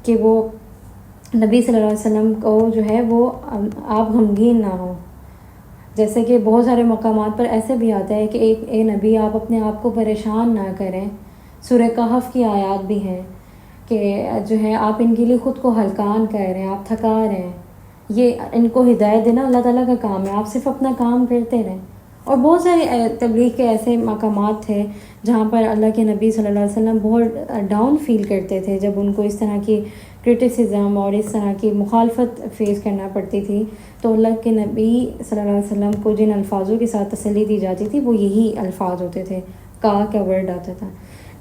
کہ وہ نبی صلی اللہ علیہ وسلم کو جو ہے وہ آپ غمگین نہ ہوں. جیسے کہ بہت سارے مقامات پر ایسے بھی آتا ہے کہ اے نبی آپ اپنے آپ کو پریشان نہ کریں. سورہ کہف کی آیات بھی ہیں کہ جو ہے آپ ان کے لیے خود کو ہلکان کر رہے ہیں، آپ تھکا رہے ہیں. یہ ان کو ہدایت دینا اللہ تعالیٰ کا کام ہے، آپ صرف اپنا کام کرتے رہیں. اور بہت سارے تبلیغ کے ایسے مقامات تھے جہاں پر اللہ کے نبی صلی اللہ علیہ وسلم بہت ڈاؤن فیل کرتے تھے جب ان کو اس طرح کی کرٹیسزم اور اس طرح کی مخالفت فیس کرنا پڑتی تھی. تو اللہ کے نبی صلی اللہ علیہ وسلم کو جن الفاظوں کے ساتھ تسلی دی جاتی تھی وہ یہی الفاظ ہوتے تھے، کا ورڈ آتا تھا.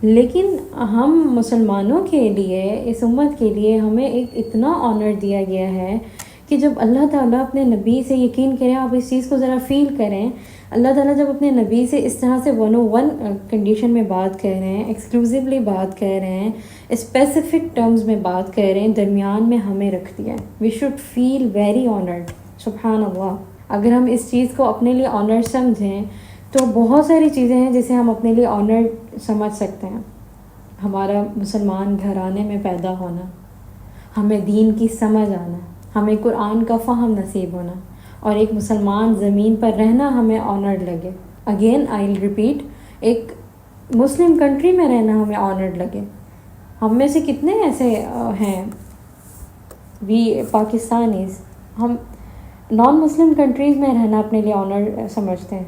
لیکن ہم مسلمانوں کے لیے، اس امت کے لیے ہمیں ایک اتنا آنر دیا گیا ہے کہ جب اللہ تعالیٰ اپنے نبی سے، یقین کریں آپ اس چیز کو ذرا فیل کریں، اللہ تعالیٰ جب اپنے نبی سے اس طرح سے ون او ون کنڈیشن میں بات کر رہے ہیں، ایکسکلوزیولی بات کر رہے ہیں، اسپیسیفک ٹرمز میں بات کر رہے ہیں، درمیان میں ہمیں رکھ دیا ہے. We should feel very honoured. سبحان اللہ. اگر ہم اس چیز کو اپنے لیے آنر سمجھیں تو بہت ساری چیزیں ہیں جسے ہم اپنے لیے آنر سمجھ سکتے ہیں. ہمارا مسلمان گھرانے میں پیدا ہونا، ہمیں دین کی سمجھ آنا، ہمیں قرآن کا فہم نصیب ہونا، اور ایک مسلمان زمین پر رہنا ہمیں آنرڈ لگے. اگین آئی ول ریپیٹ، ایک مسلم کنٹری میں رہنا ہمیں آنرڈ لگے. ہم میں سے کتنے ایسے ہیں، وی پاکستانیز، ہم نان مسلم کنٹریز میں رہنا اپنے لیے آنر سمجھتے ہیں.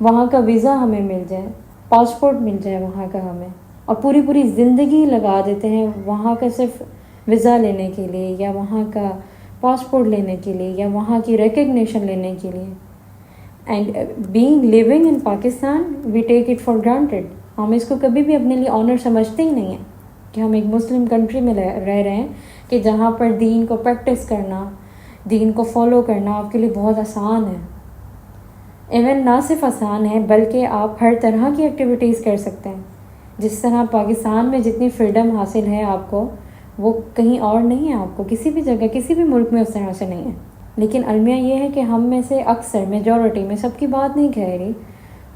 وہاں کا ویزا ہمیں مل جائے، پاسپورٹ مل جائے وہاں کا ہمیں، اور پوری پوری زندگی لگا دیتے ہیں وہاں کا صرف ویزا لینے کے لیے، یا وہاں کا پاسپورٹ لینے کے لیے، یا وہاں کی ریکگنیشن لینے کے لیے. And being living in Pakistan we take it for granted. ہم اس کو کبھی بھی اپنے لیے آنر سمجھتے ہی نہیں ہیں کہ ہم ایک مسلم کنٹری میں رہ رہے ہیں، کہ جہاں پر دین کو پریکٹس کرنا، دین کو فالو کرنا آپ کے لیے بہت آسان ہے. ایون نہ صرف آسان ہے بلکہ آپ ہر طرح کی ایکٹیویٹیز کر سکتے ہیں. جس طرح پاکستان میں جتنی فریڈم حاصل ہے آپ کو، وہ کہیں اور نہیں ہے. آپ کو کسی بھی جگہ، کسی بھی ملک میں اس طرح سے نہیں ہے. لیکن المیہ یہ ہے کہ ہم میں سے اکثر، میجورٹی میں، سب کی بات نہیں کہہ رہی،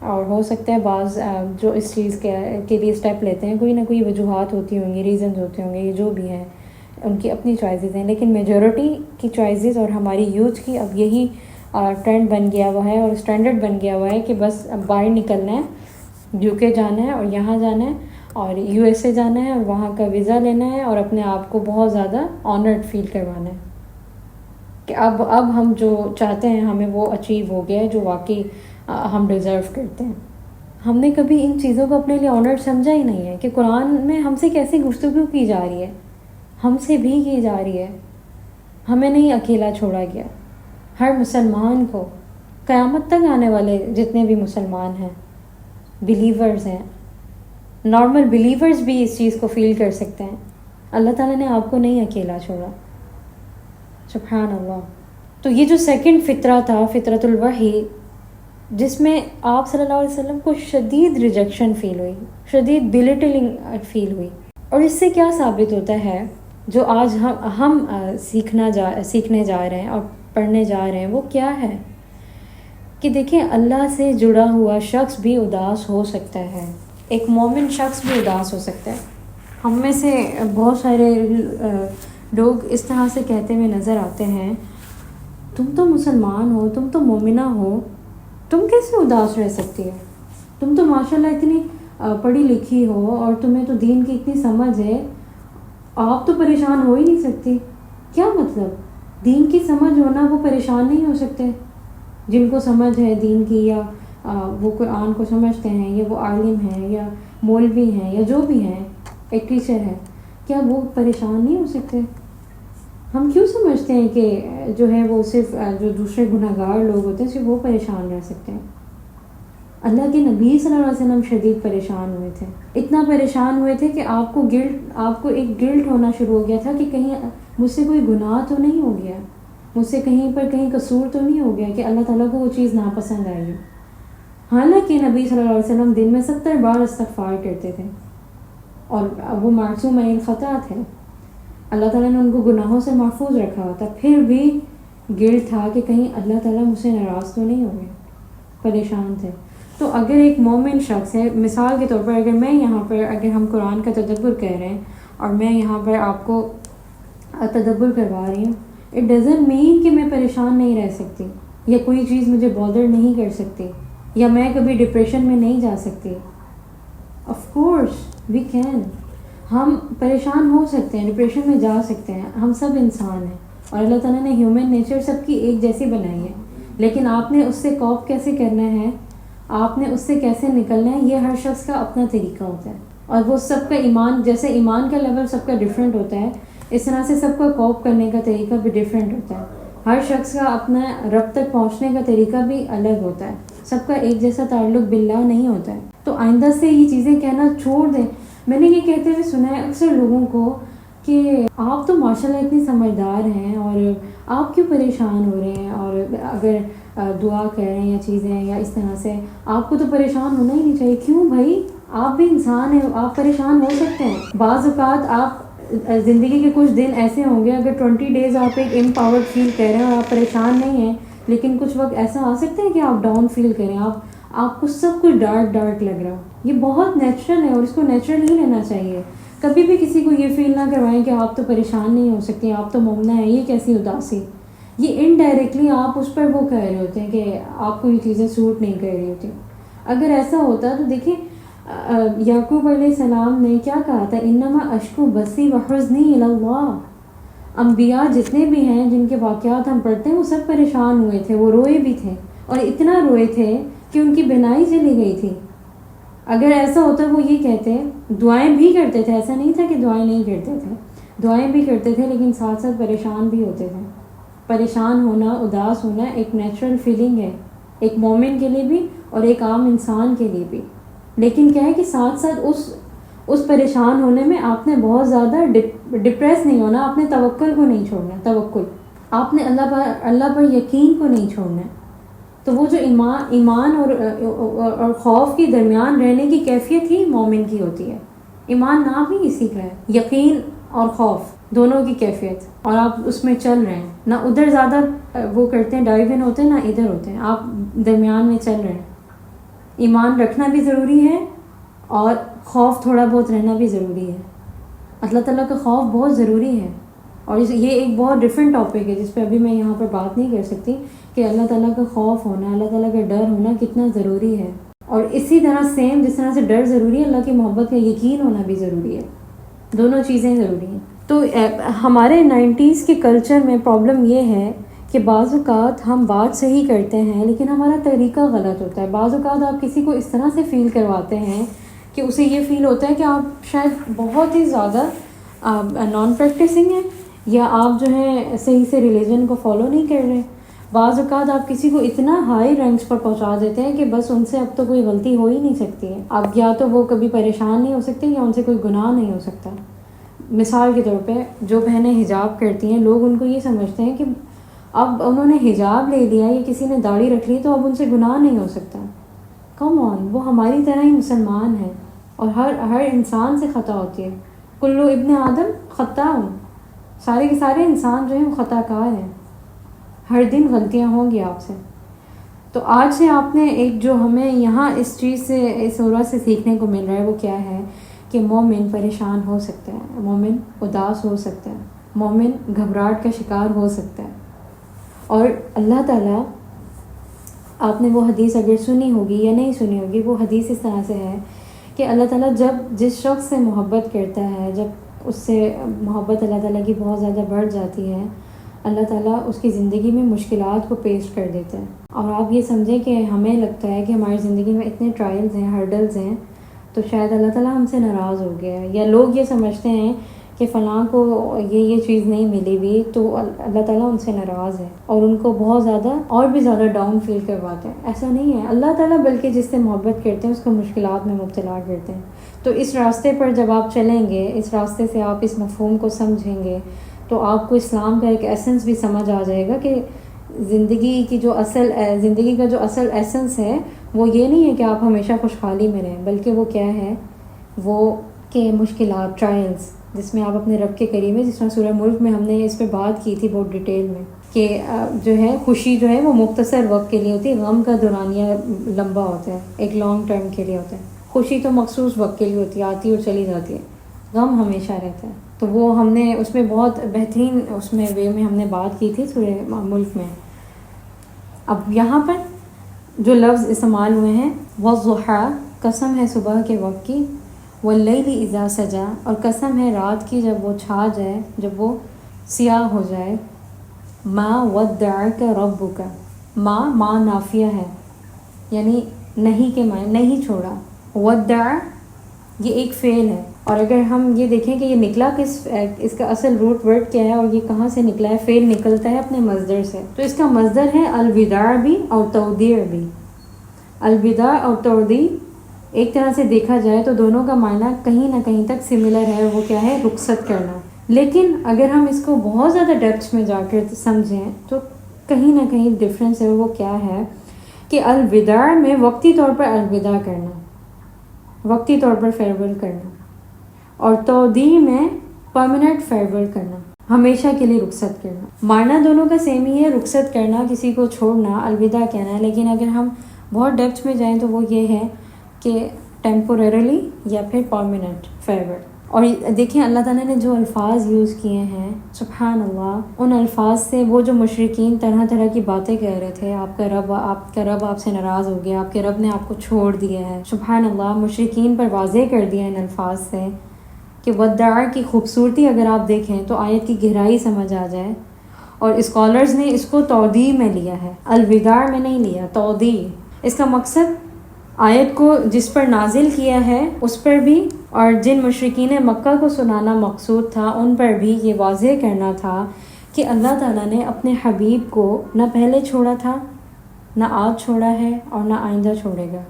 اور ہو سکتا ہے بعض جو اس چیز کے لیے اسٹیپ لیتے ہیں کوئی نہ کوئی وجوہات ہوتی ہوں گی، ریزنز ہوتے ہوں گے، یہ جو بھی ہے ان کی اپنی چوائسیز ہیں. لیکن میجورٹی کی چوائسیز اور ہماری یوتھ کی اب یہی ٹرینڈ بن گیا ہوا ہے اور اسٹینڈرڈ بن گیا ہوا ہے کہ بس باہر نکلنا ہے، یو کے جانا ہے اور یہاں جانا ہے اور یو ایس اے جانا ہے اور وہاں کا ویزا لینا ہے اور اپنے آپ کو بہت زیادہ آنرڈ فیل کروانا ہے کہ اب ہم جو چاہتے ہیں ہمیں وہ اچیو ہو گیا ہے جو واقعی ہم ڈیزرو کرتے ہیں. ہم نے کبھی ان چیزوں کو اپنے لیے آنرڈ سمجھا ہی نہیں ہے کہ قرآن میں ہم سے کیسی گفتگو کی جا رہی ہے، ہم سے بھی کی جا رہی ہے. ہمیں نہیں اکیلا چھوڑا گیا. ہر مسلمان کو، قیامت تک آنے والے جتنے بھی مسلمان ہیں، بلیورز ہیں، نارمل بلیورز بھی اس چیز کو فیل کر سکتے ہیں. اللہ تعالیٰ نے آپ کو نہیں اکیلا چھوڑا. سبحان اللہ. تو یہ جو سیکنڈ فطرہ تھا، فطرۃ الوحی، جس میں آپ صلی اللہ علیہ وسلم کو شدید ریجیکشن فیل ہوئی، شدید بلیٹلنگ فیل ہوئی. اور اس سے کیا ثابت ہوتا ہے، جو آج ہم سیکھنے جا رہے ہیں اور پڑھنے جا رہے ہیں، وہ کیا ہے کہ دیکھیں اللہ سے جڑا ہوا شخص بھی اداس ہو سکتا ہے، ایک مومن شخص بھی اداس ہو سکتا ہے. ہم میں سے بہت سارے لوگ اس طرح سے کہتے ہوئے نظر آتے ہیں، تم تو مسلمان ہو، تم تو مومنہ ہو، تم کیسے اداس رہ سکتی ہے؟ تم تو ماشاءاللہ اتنی پڑھی لکھی ہو اور تمہیں تو دین کی اتنی سمجھ ہے، آپ تو پریشان ہو ہی نہیں سکتی. کیا مطلب؟ دین کی سمجھ ہونا، وہ پریشان نہیں ہو سکتے؟ جن کو سمجھ ہے دین کی، یا وہ قرآن کو سمجھتے ہیں، یا وہ عالم ہیں، یا مولوی ہیں، یا جو بھی ہیں، ایک ٹیچر ہے، کیا وہ پریشان نہیں ہو سکتے؟ ہم کیوں سمجھتے ہیں کہ جو ہے وہ صرف جو دوسرے گناہگار لوگ ہوتے ہیں صرف وہ پریشان رہ سکتے ہیں؟ اللہ کے نبی صلی اللہ علیہ وسلم شدید پریشان ہوئے تھے، اتنا پریشان ہوئے تھے کہ آپ کو ایک گلٹ ہونا شروع ہو گیا تھا کہ کہیں مجھ سے کوئی گناہ تو نہیں ہو گیا، مجھ سے کہیں قصور تو نہیں ہو گیا کہ اللہ تعالیٰ کو وہ چیز ناپسند آئی ہو۔ حالانکہ نبی صلی اللہ علیہ وسلم دن میں 70 بار استغفار کرتے تھے اور وہ معصوم عن الخطا تھے، اللہ تعالیٰ نے ان کو گناہوں سے محفوظ رکھا ہوا تھا، پھر بھی گلٹ تھا کہ کہیں اللہ تعالیٰ مجھ سے ناراض تو نہیں ہو گئے، پریشان تھے۔ تو اگر ایک مومن شخص ہے، مثال کے طور پر اگر میں یہاں پر، اگر ہم قرآن کا تدبر کہہ رہے ہیں اور میں یہاں پر آپ کو تدبر کروا رہی ہوں، اٹ ڈزنٹ مین کہ میں پریشان نہیں رہ سکتی یا کوئی چیز مجھے بادر نہیں کر سکتی یا میں کبھی ڈپریشن میں نہیں جا سکتی۔ آف کورس وی کین، ہم پریشان ہو سکتے ہیں، ڈپریشن میں جا سکتے ہیں، ہم سب انسان ہیں اور اللہ تعالیٰ نے ہیومن نیچر سب کی ایک جیسی بنائی ہے، لیکن آپ نے اس سے کوپ کیسے کرنا ہے، آپ نے اس سے کیسے نکلنا ہے، یہ ہر شخص کا اپنا طریقہ ہوتا ہے، اور وہ سب کا ایمان، جیسے ایمان کا لیول سب کا ڈیفرنٹ ہوتا ہے، اس طرح سے سب کا کوپ کرنے کا طریقہ بھی ڈیفرنٹ ہوتا ہے، ہر شخص کا اپنا رب تک پہنچنے کا طریقہ بھی الگ ہوتا ہے، سب کا ایک جیسا تعلق باللہ نہیں ہوتا ہے۔ تو آئندہ سے یہ چیزیں کہنا چھوڑ دیں۔ میں نے یہ کہتے ہوئے سنا ہے اکثر لوگوں کو کہ آپ تو ماشاءاللہ اتنے سمجھدار ہیں اور آپ کیوں پریشان ہو رہے ہیں، اور اگر دعا کر رہے ہیں یا چیزیں یا اس طرح سے، آپ کو تو پریشان ہونا ہی نہیں چاہیے۔ کیوں بھائی، آپ بھی انسان ہیں، آپ پریشان ہو سکتے ہیں۔ بعض اوقات آپ زندگی کے کچھ دن ایسے ہوں گے، اگر 20 ڈیز آپ ایک امپاورڈ فیل کر رہے ہیں اور آپ پریشان نہیں ہیں، لیکن کچھ وقت ایسا آ سکتا ہے کہ آپ ڈاؤن فیل کریں، آپ کو سب کچھ ڈارک لگ رہا ہو۔ یہ بہت نیچرل ہے اور اس کو نیچرل نہیں لینا چاہیے۔ کبھی بھی کسی کو یہ فیل نہ کروائیں کہ آپ تو پریشان نہیں ہو سکتی، آپ تو مومنہ ہیں، یہ کیسی اداسی۔ یہ انڈائریکٹلی آپ اس پر وہ کہہ رہے ہوتے ہیں کہ آپ کو یہ چیزیں سوٹ نہیں کر رہی ہوتی۔ اگر ایسا ہوتا تو دیکھیں یعقوب علیہ السلام نے کیا کہا تھا، انما اشکو بسی وحزنی الی اللہ۔ انبیاء جتنے بھی ہیں جن کے واقعات ہم پڑھتے ہیں وہ سب پریشان ہوئے تھے، وہ روئے بھی تھے، اور اتنا روئے تھے کہ ان کی بینائی چلی گئی تھی۔ اگر ایسا ہوتا وہ یہ کہتے، دعائیں بھی کرتے تھے، ایسا نہیں تھا کہ دعائیں نہیں کرتے تھے، دعائیں بھی کرتے تھے، لیکن ساتھ ساتھ پریشان بھی ہوتے تھے۔ پریشان ہونا، اداس ہونا ایک نیچرل فیلنگ ہے، ایک مومن کے لیے بھی اور ایک عام انسان کے لیے بھی۔ لیکن کیا ہے کہ ساتھ ساتھ اس پریشان ہونے میں آپ نے بہت زیادہ ڈپریس نہیں ہونا، آپ نے توکل کو نہیں چھوڑنا، توکل آپ نے اللہ پر یقین کو نہیں چھوڑنا ہے۔ تو وہ جو ایمان اور خوف کے درمیان رہنے کی کیفیت ہی مومن کی ہوتی ہے۔ ایمان نام ہی اسی کا ہے، یقین اور خوف دونوں کی کیفیت، اور آپ اس میں چل رہے ہیں، نہ ادھر زیادہ وہ کرتے ہیں ڈائیو ان ہوتے ہیں، نہ ادھر ہوتے ہیں، آپ درمیان میں چل رہے ہیں۔ ایمان رکھنا بھی ضروری ہے اور خوف تھوڑا بہت رہنا بھی ضروری ہے۔ اللہ تعالیٰ کا خوف بہت ضروری ہے، اور یہ ایک بہت ڈفرینٹ ٹاپک ہے جس پہ ابھی میں یہاں پر بات نہیں کر سکتی کہ اللہ تعالیٰ کا خوف ہونا، اللہ تعالیٰ کا ڈر ہونا کتنا ضروری ہے۔ اور اسی طرح سیم جس طرح سے ڈر ضروری ہے، اللہ کی محبت کا یقین ہونا بھی ضروری ہے، دونوں چیزیں ضروری ہیں۔ تو ہمارے 90s کے کلچر میں پرابلم یہ ہے کہ بعض اوقات ہم بات صحیح کرتے ہیں لیکن ہمارا طریقہ غلط ہوتا ہے۔ بعض اوقات آپ کسی کو اس طرح سے فیل کرواتے ہیں کہ اسے یہ فیل ہوتا ہے کہ آپ شاید بہت ہی زیادہ نان پریکٹسنگ ہیں، یا آپ جو ہیں صحیح سے ریلیجن کو فالو نہیں کر رہے۔ بعض اوقات آپ کسی کو اتنا ہائی رینکس پر پہنچا دیتے ہیں کہ بس ان سے اب تو کوئی غلطی ہو ہی نہیں سکتی ہے، اب یا تو وہ کبھی پریشان نہیں ہو سکتے یا ان سے کوئی گناہ نہیں ہو سکتا۔ مثال کے طور پہ جو بہنیں حجاب کرتی ہیں، لوگ ان کو یہ سمجھتے ہیں کہ اب انہوں نے حجاب لے لیا یا کسی نے داڑھی رکھ لی تو اب ان سے گناہ نہیں ہو سکتا۔ کم آن، وہ ہماری طرح ہی مسلمان ہیں اور ہر انسان سے خطا ہوتی ہے۔ کلو ابن آدم خطاء، سارے کے سارے انسان جو ہیں وہ خطا کار ہیں، ہر دن غلطیاں ہوں گی آپ سے۔ تو آج سے آپ نے ایک جو ہمیں یہاں اس چیز سے، اس سورہ سے سیکھنے کو مل رہا ہے وہ کیا ہے کہ مومن پریشان ہو سکتا ہے، مومن اداس ہو سکتا ہے، مومن گھبراہٹ کا شکار ہو سکتا ہے۔ اور اللہ تعالیٰ، آپ نے وہ حدیث اگر سنی ہوگی یا نہیں سنی ہوگی، وہ حدیث اس طرح سے ہے کہ اللہ تعالیٰ جب جس شخص سے محبت کرتا ہے، جب اس سے محبت اللہ تعالیٰ کی بہت زیادہ بڑھ جاتی ہے، اللہ تعالیٰ اس کی زندگی میں مشکلات کو پیش کر دیتا ہے۔ اور آپ یہ سمجھیں کہ ہمیں لگتا ہے کہ ہماری زندگی میں اتنے ٹرائلز ہیں، ہرڈلز ہیں، تو شاید اللہ تعالیٰ ہم سے ناراض ہو گیا ہے، یا لوگ یہ سمجھتے ہیں کہ فلاں کو یہ چیز نہیں ملی ہوئی تو اللہ تعالیٰ ان سے ناراض ہے اور ان کو بہت زیادہ اور بھی زیادہ ڈاؤن فیل کرواتے ہیں. ایسا نہیں ہے. اللہ تعالیٰ بلکہ جس سے محبت کرتے ہیں اس کو مشکلات میں مبتلا کرتے ہیں. تو اس راستے پر جب آپ چلیں گے، اس راستے سے آپ اس مفہوم کو سمجھیں گے تو آپ کو اسلام کا ایک ایسنس بھی سمجھ آ جائے گا کہ زندگی کا جو اصل ایسنس ہے وہ یہ نہیں ہے کہ آپ ہمیشہ خوشحالی میں رہیں، بلکہ وہ کیا ہے، وہ کہ مشکلات، ٹرائلز، جس میں آپ اپنے رب کے قریب ہیں. جس طرح سورہ ملک میں ہم نے اس پہ بات کی تھی بہت ڈیٹیل میں کہ جو ہے خوشی جو ہے وہ مختصر وقت کے لیے ہوتی ہے، غم کا دورانیہ لمبا ہوتا ہے، ایک لانگ ٹرم کے لیے ہوتا ہے. خوشی تو مخصوص وقت کے لیے ہوتی ہے، آتی اور چلی جاتی ہے. غم ہمیشہ رہتا ہے. تو وہ ہم نے اس میں بہت بہترین اس میں وے میں ہم نے بات کی تھی سورہ ملک میں. اب یہاں پر جو لفظ استعمال ہوئے ہیں، والضحیٰ، قسم ہے صبح کے وقت کی، واللیل اذا سجا، اور قسم ہے رات کی جب وہ چھا جائے، جب وہ سیاہ ہو جائے. ما ودعک ربک، ما نافیہ ہے، یعنی نہیں کے معنی، نہیں چھوڑا. ودع یہ ایک فعل ہے، اور اگر ہم یہ دیکھیں کہ یہ نکلا اس کا اصل روٹ ورڈ کیا ہے اور یہ کہاں سے نکلا ہے، فعل نکلتا ہے اپنے مصدر سے. تو اس کا مصدر ہے الوداع بھی اور تودیع بھی. الوداع اور تودیع ایک طرح سے دیکھا جائے تو دونوں کا معنی کہیں نہ کہیں تک سملر ہے، وہ کیا ہے، رخصت کرنا. لیکن اگر ہم اس کو بہت زیادہ ڈیپتھ میں جا کر سمجھیں تو کہیں نہ کہیں ڈفرینس ہے. وہ کیا ہے کہ الوداع میں وقتی طور پر الوداع کرنا، وقتی طور پر فیئرویل کرنا، اور تودیع میں پرماننٹ فیئرویل کرنا، ہمیشہ کے لیے رخصت کرنا. معنی دونوں کا سیم ہی ہے، رخصت کرنا، کسی کو چھوڑنا، الوداع کہنا ہے. لیکن اگر ہم بہت ڈیپتھ میں جائیں تو وہ یہ ہے کہ ٹیمپوریرلی یا پھر پرماننٹ فیئرویل. اور دیکھیں اللہ تعالیٰ نے جو الفاظ یوز کیے ہیں، سبحان اللہ، ان الفاظ سے وہ جو مشرکین طرح طرح کی باتیں کہہ رہے تھے، آپ کا رب آپ سے ناراض ہو گیا، آپ کے رب نے آپ کو چھوڑ دیا ہے. سبحان اللہ، مشرکین پر واضح کر دیا ان الفاظ سے کہ وداع کی خوبصورتی اگر آپ دیکھیں تو آیت کی گہرائی سمجھ آ جائے. اور اسکالرز نے اس کو تودیع میں لیا ہے، الوداع میں نہیں لیا، تودیع. اس کا مقصد آیت کو جس پر نازل کیا ہے اس پر بھی، اور جن مشرکین مکہ کو سنانا مقصود تھا ان پر بھی یہ واضح کرنا تھا کہ اللہ تعالیٰ نے اپنے حبیب کو نہ پہلے چھوڑا تھا، نہ آج چھوڑا ہے، اور نہ آئندہ چھوڑے گا.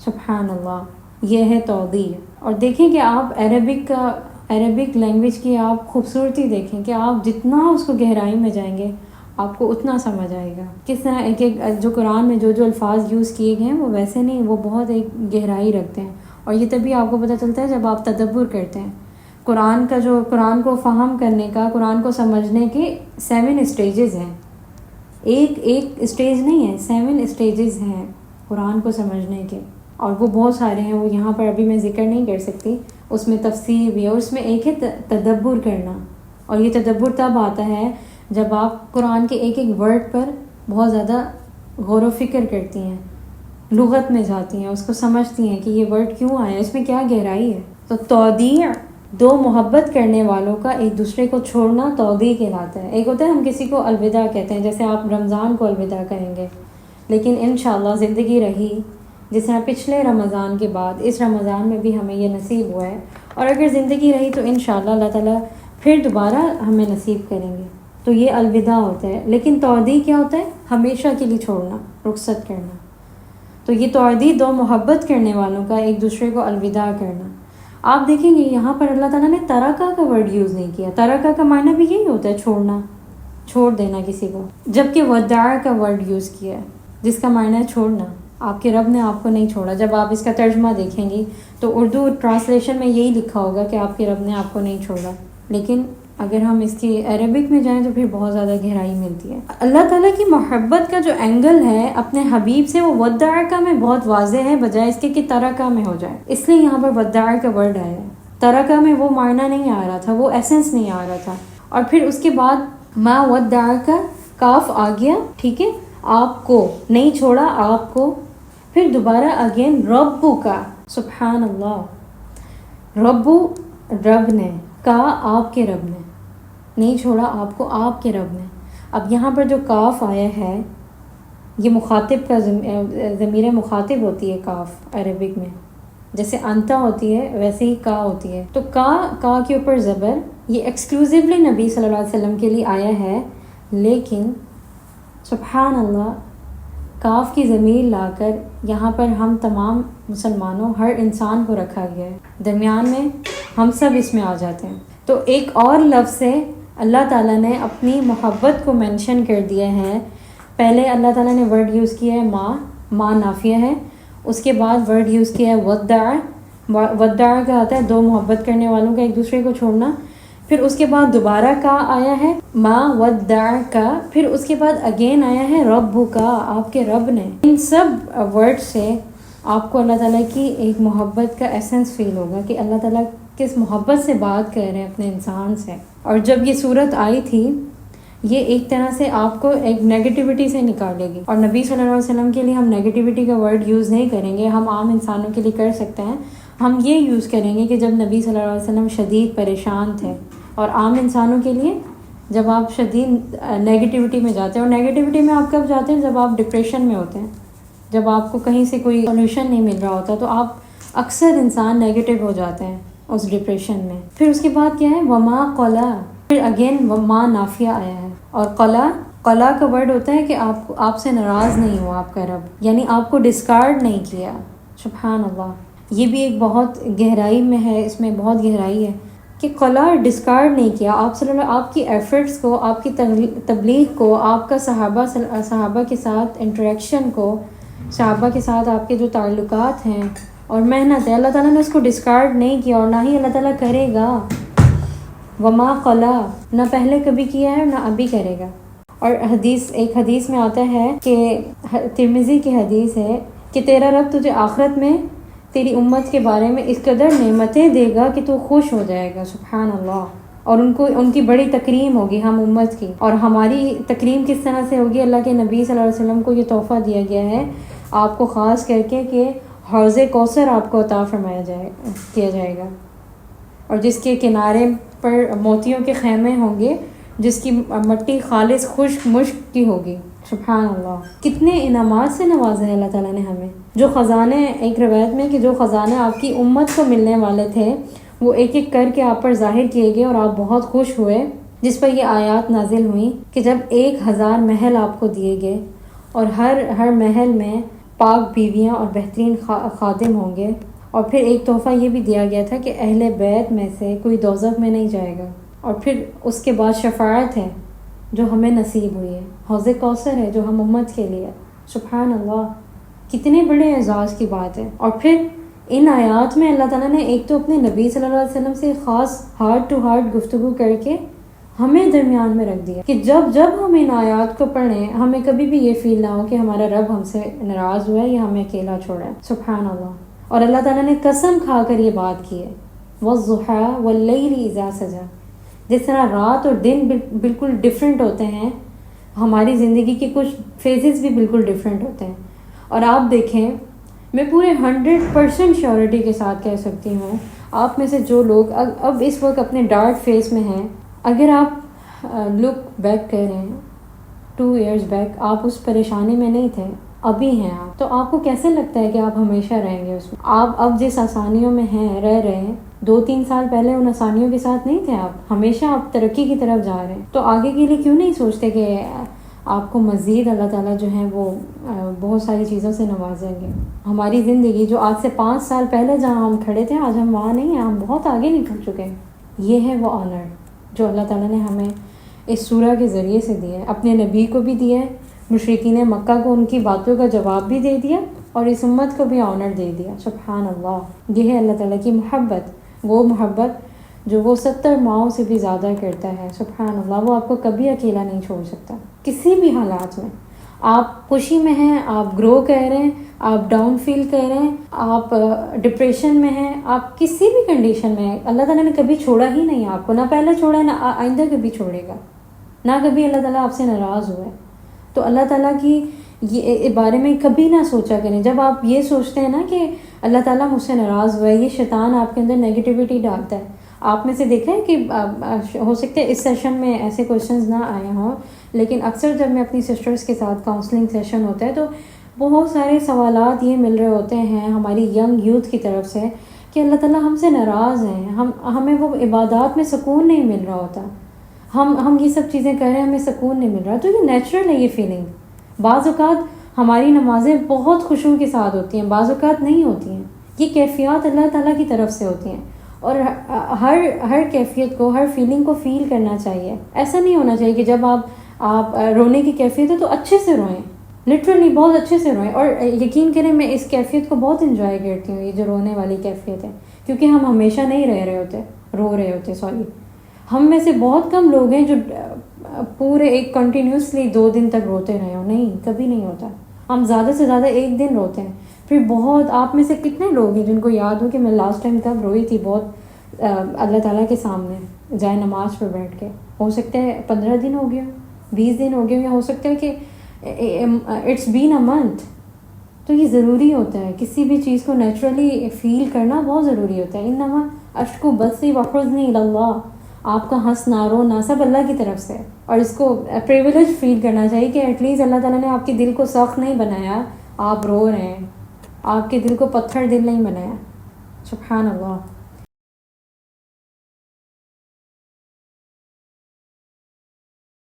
سبحان اللہ، یہ ہے تودیع. اور دیکھیں کہ آپ عربک لینگویج کی آپ خوبصورتی دیکھیں کہ آپ جتنا اس کو گہرائی میں جائیں گے آپ کو اتنا سمجھ آئے گا. کس طرح ایک جو قرآن میں جو الفاظ یوز کیے گئے ہیں وہ ویسے نہیں، وہ بہت ایک گہرائی رکھتے ہیں. اور یہ تبھی آپ کو پتہ چلتا ہے جب آپ تدبر کرتے ہیں. قرآن کو فہم کرنے کا، قرآن کو سمجھنے کے 7 اسٹیجز ہیں. ایک اسٹیج نہیں ہے، 7 اسٹیجز ہیں قرآن کو سمجھنے کے، اور وہ بہت سارے ہیں، وہ یہاں پر ابھی میں ذکر نہیں کر سکتی. اس میں تفسیر بھی ہے، اور اس میں ایک ہے تدبر کرنا. اور یہ تدبر تب آتا ہے جب آپ قرآن کے ایک ورڈ پر بہت زیادہ غور و فکر کرتی ہیں، لغت میں جاتی ہیں، اس کو سمجھتی ہیں کہ یہ ورڈ کیوں آیا، اس میں کیا گہرائی ہے. تو تودیع، دو محبت کرنے والوں کا ایک دوسرے کو چھوڑنا تودیع کہلاتا ہے. ایک ہوتا ہے ہم کسی کو الوداع کہتے ہیں، جیسے آپ رمضان کو الوداع کہیں گے، لیکن انشاءاللہ زندگی رہی جس طرح پچھلے رمضان کے بعد اس رمضان میں بھی ہمیں یہ نصیب ہوا ہے، اور اگر زندگی رہی تو انشاءاللہ اللہ تعالیٰ پھر دوبارہ ہمیں نصیب کریں گے. تو یہ الوداع ہوتا ہے. لیکن تودیع کیا ہوتا ہے؟ ہمیشہ کے لیے چھوڑنا، رخصت کرنا. تو یہ تودیع دو محبت کرنے والوں کا ایک دوسرے کو الوداع کرنا. آپ دیکھیں گے یہاں پر اللہ تعالیٰ نے ترکہ کا ورڈ یوز نہیں کیا. ترکہ کا معنی بھی یہی ہوتا ہے، چھوڑنا، چھوڑ دینا کسی کو، جبکہ وداع کا ورڈ یوز کیا ہے جس کا معنی ہے چھوڑنا. آپ کے رب نے آپ کو نہیں چھوڑا. جب آپ اس کا ترجمہ دیکھیں گی تو اردو ٹرانسلیشن میں یہی لکھا ہوگا کہ آپ کے رب نے آپ کو نہیں چھوڑا. لیکن اگر ہم اس کی عربک میں جائیں تو پھر بہت زیادہ گہرائی ملتی ہے. اللہ تعالیٰ کی محبت کا جو اینگل ہے اپنے حبیب سے، وہ وداع کا میں بہت واضح ہے، بجائے اس کے کہ ترکہ میں ہو جائے. اس لیے یہاں پر وداع کا ورڈ آیا ہے. ترکہ میں وہ معنی نہیں آ رہا تھا، وہ ایسنس نہیں آ رہا تھا. اور پھر اس کے بعد ما وداع کا کاف آ گیا، ٹھیک ہے، آپ کو نہیں چھوڑا، آپ کو. پھر دوبارہ اگین ربو کا، سبحان اللہ، ربو رب نے، کا آپ کے رب نے، نہیں چھوڑا آپ کو، آپ کے رب نے. اب یہاں پر جو کاف آیا ہے یہ مخاطب کا ضمیر مخاطب ہوتی ہے کاف عربک میں. جیسے انتا ہوتی ہے ویسے ہی کا ہوتی ہے. تو کا کے اوپر زبر یہ ایکسکلوزیولی نبی صلی اللہ علیہ وسلم کے لیے آیا ہے، لیکن سبحان اللہ کاف کی ضمیر لا کر یہاں پر ہم تمام مسلمانوں ہر انسان کو رکھا گیا ہے، درمیان میں ہم سب اس میں آ جاتے ہیں. تو ایک اور لفظ سے اللہ تعالیٰ نے اپنی محبت کو مینشن کر دیا ہے. پہلے اللہ تعالیٰ نے ورڈ یوز کیا ہے ماں نافیہ ہے، اس کے بعد ورڈ یوز کیا ہے ودع. ودع کا آتا ہے دو محبت کرنے والوں کا ایک دوسرے کو چھوڑنا. پھر اس کے بعد دوبارہ کا آیا ہے ما ودع کا. پھر اس کے بعد اگین آیا ہے رب کا، آپ کے رب نے. ان سب ورڈ سے آپ کو اللہ تعالیٰ کی ایک محبت کا ایسنس فیل ہوگا کہ اللہ تعالیٰ کس محبت سے بات کر رہے ہیں اپنے انسان سے. اور جب یہ صورت آئی تھی یہ ایک طرح سے آپ کو ایک نیگیٹیوٹی سے نکالے گی. اور نبی صلی اللہ علیہ وسلم کے لیے ہم نیگیٹیوٹی کا ورڈ یوز نہیں کریں گے، ہم عام انسانوں کے لیے کر سکتے ہیں. ہم یہ یوز کریں گے کہ جب نبی صلی اللہ علیہ وسلم شدید پریشان تھے. اور عام انسانوں کے لیے جب آپ شدید نیگیٹیوٹی میں جاتے ہیں، اور نیگیٹیوٹی میں آپ کب جاتے ہیں؟ جب آپ ڈپریشن میں ہوتے ہیں، جب آپ کو کہیں سے کوئی سولوشن نہیں مل رہا ہوتا، تو آپ اکثر انسان نیگیٹو ہو جاتے ہیں اس ڈپریشن میں. پھر اس کے بعد کیا ہے وما قلا، پھر اگین وما نافیہ آیا ہے. اور قلا کا ورڈ ہوتا ہے کہ آپ سے ناراض نہیں ہوا آپ کا رب، یعنی آپ کو ڈسکارڈ نہیں کیا. سبحان اللہ، یہ بھی ایک بہت گہرائی میں ہے، اس میں بہت گہرائی ہے کہ قلا ڈسکارڈ نہیں کیا آپ صلی اللہ. آپ کی ایفرٹس کو، آپ کی تبلیغ کو، آپ کا صحابہ کے ساتھ انٹریکشن کو، صحابہ کے ساتھ آپ کے جو تعلقات ہیں اور محنت ہے، اللہ تعالیٰ نے اس کو ڈسکارڈ نہیں کیا اور نہ ہی اللہ تعالیٰ کرے گا. وما قلا، نہ پہلے کبھی کیا ہے نہ ابھی کرے گا. اور ایک حدیث میں آتا ہے کہ ترمذی کی حدیث ہے کہ تیرا رب تجھے آخرت میں تیری امت کے بارے میں اس قدر نعمتیں دے گا کہ تو خوش ہو جائے گا. سبحان اللہ. اور ان کی بڑی تکریم ہوگی ہم امت کی. اور ہماری تکریم کس طرح سے ہوگی؟ اللہ کے نبی صلی اللہ علیہ وسلم کو یہ تحفہ دیا گیا ہے آپ کو خاص کر کے کہ حوض کوثر آپ کو عطا کیا جائے گا، اور جس کے کنارے پر موتیوں کے خیمے ہوں گے، جس کی مٹی خالص خشک مشک کی ہوگی. سبحان اللہ، کتنے انعامات سے نوازا ہے اللہ تعالیٰ نے ہمیں. جو خزانے، ایک روایت میں کہ جو خزانے آپ کی امت کو ملنے والے تھے وہ ایک ایک کر کے آپ پر ظاہر کیے گئے اور آپ بہت خوش ہوئے. جس پر یہ آیات نازل ہوئیں کہ جب 1000 محل آپ کو دیے گئے اور ہر محل میں پاک بیویاں اور بہترین خادم ہوں گے. اور پھر ایک تحفہ یہ بھی دیا گیا تھا کہ اہل بیت میں سے کوئی دوزخ میں نہیں جائے گا. اور پھر اس کے بعد شفاعت ہے جو ہمیں نصیب ہوئی ہے، حوض کوثر ہے جو ہم امت کے لیے. سبحان اللہ، کتنے بڑے اعزاز کی بات ہے. اور پھر ان آیات میں اللہ تعالیٰ نے ایک تو اپنے نبی صلی اللہ علیہ وسلم سے خاص ہارٹ ٹو ہارٹ گفتگو کر کے ہمیں درمیان میں رکھ دیا کہ جب ہم ان آیات کو پڑھیں ہمیں کبھی بھی یہ فیل نہ ہو کہ ہمارا رب ہم سے ناراض ہوا ہے یا ہمیں اکیلا چھوڑا ہے. سبحان اللہ. اور اللہ تعالیٰ نے قسم کھا کر یہ بات کی ہے وَالضُّحَىٰ وَاللَّيْلِ إِذَا سَجَىٰ. جس طرح رات اور دن بالکل ڈیفرنٹ ہوتے ہیں، ہماری زندگی کے کچھ فیزز بھی بالکل ڈیفرنٹ ہوتے ہیں. اور آپ دیکھیں، میں پورے 100% شیورٹی کے ساتھ کہہ سکتی ہوں آپ میں سے جو لوگ اب اس وقت اپنے ڈارک فیس میں ہیں، اگر آپ لک بیک کریں 2 ایئرز بیک، آپ اس پریشانی میں نہیں تھے، ابھی ہیں آپ، تو آپ کو کیسے لگتا ہے کہ آپ ہمیشہ رہیں گے اس میں؟ آپ اب جس آسانیوں میں رہ رہے ہیں 2-3 سال پہلے ان آسانیوں کے ساتھ نہیں تھے آپ، ہمیشہ آپ ترقی کی طرف جا رہے ہیں. تو آگے کے لیے کیوں نہیں سوچتے کہ آپ کو مزید اللہ تعالیٰ جو ہیں وہ بہت ساری چیزوں سے نوازیں گے. ہماری زندگی جو آج سے 5 سال پہلے جہاں ہم کھڑے تھے آج ہم وہاں نہیں ہیں، ہم بہت آگے نکل چکے ہیں. یہ ہے وہ آنر جو اللہ تعالیٰ نے ہمیں اس سورہ کے ذریعے سے دیا ہے، اپنے نبی کو بھی دیا ہے، مشرکین مکہ کو ان کی باتوں کا جواب بھی دے دیا اور اس امت کو بھی آنر دے دیا. سبحان اللہ. یہ ہے اللہ تعالیٰ کی محبت، وہ محبت جو وہ 70 ماؤں سے بھی زیادہ کرتا ہے. سبحان اللہ. وہ آپ کو کبھی اکیلا نہیں چھوڑ سکتا کسی بھی حالات میں. آپ خوشی میں ہیں، آپ گرو کر رہے ہیں، آپ ڈاؤن فیل کر رہے ہیں، آپ ڈپریشن میں ہیں، آپ کسی بھی کنڈیشن میں ہیں، اللہ تعالیٰ نے کبھی چھوڑا ہی نہیں آپ کو، نہ پہلے چھوڑا ہے نہ آئندہ کبھی چھوڑے گا، نہ کبھی اللہ تعالیٰ آپ سے ناراض ہوا ہے. تو اللہ تعالیٰ کی یہ بارے میں کبھی نہ سوچا کریں. جب آپ یہ سوچتے ہیں نا کہ اللہ تعالیٰ مجھ سے ناراض ہوا ہے، یہ شیطان آپ کے اندر نیگیٹیوٹی ڈالتا ہے. آپ میں سے دیکھا ہے کہ ہو سکتا ہے اس سیشن میں ایسے کویشچنز نہ آئے ہوں، لیکن اکثر جب میں اپنی سسٹرز کے ساتھ کاؤنسلنگ سیشن ہوتا ہے تو بہت سارے سوالات یہ مل رہے ہوتے ہیں ہماری ینگ یوتھ کی طرف سے کہ اللہ تعالیٰ ہم سے ناراض ہیں، ہمیں وہ عبادات میں سکون نہیں مل رہا ہوتا، ہم یہ سب چیزیں کر رہے ہیں، ہمیں سکون نہیں مل رہا. تو یہ نیچرل ہے یہ فیلنگ. بعض اوقات ہماری نمازیں بہت خشوع کے ساتھ ہوتی ہیں، بعض اوقات نہیں ہوتی ہیں. یہ کیفیات اللہ تعالیٰ کی طرف سے ہوتی ہیں، اور ہر کیفیت کو، ہر فیلنگ کو فیل کرنا چاہیے. ایسا نہیں ہونا چاہیے کہ جب آپ رونے کی کیفیت ہے تو اچھے سے روئیں، لٹرلی بہت اچھے سے روئیں. اور یقین کریں میں اس کیفیت کو بہت انجوائے کرتی ہوں، یہ جو رونے والی کیفیت ہے، کیونکہ ہم ہمیشہ نہیں رو رہے ہوتے. ہم میں سے بہت کم لوگ ہیں جو پورے ایک کنٹینیوسلی 2 دن تک روتے رہے ہوں. نہیں، کبھی نہیں ہوتا. ہم زیادہ سے زیادہ 1 دن روتے ہیں. پھر بہت آپ میں سے کتنے لوگ ہیں جن کو یاد ہو کہ میں لاسٹ ٹائم کب روئی تھی بہت اللہ تعالیٰ کے سامنے جائے نماز پہ بیٹھ کے؟ ہو سکتا ہے 15 دن ہو گیا، 20 دن ہو گیا، یا ہو سکتا ہے کہ اٹس بین اے منتھ. تو یہ ضروری ہوتا ہے، کسی بھی چیز کو نیچرلی فیل کرنا بہت ضروری ہوتا ہے. انما اشکو بسی وحزنی الی اللہ، آپ کا ہنسنا رونا سب اللہ کی طرف سے. اور اس کو پریویلیج فیل کرنا چاہیے کہ ایٹ لیسٹ اللہ تعالیٰ نے آپ کے دل کو سخت نہیں بنایا، آپ رو رہے ہیں، آپ کے دل کو پتھر دل نہیں بنایا. سبحان اللہ.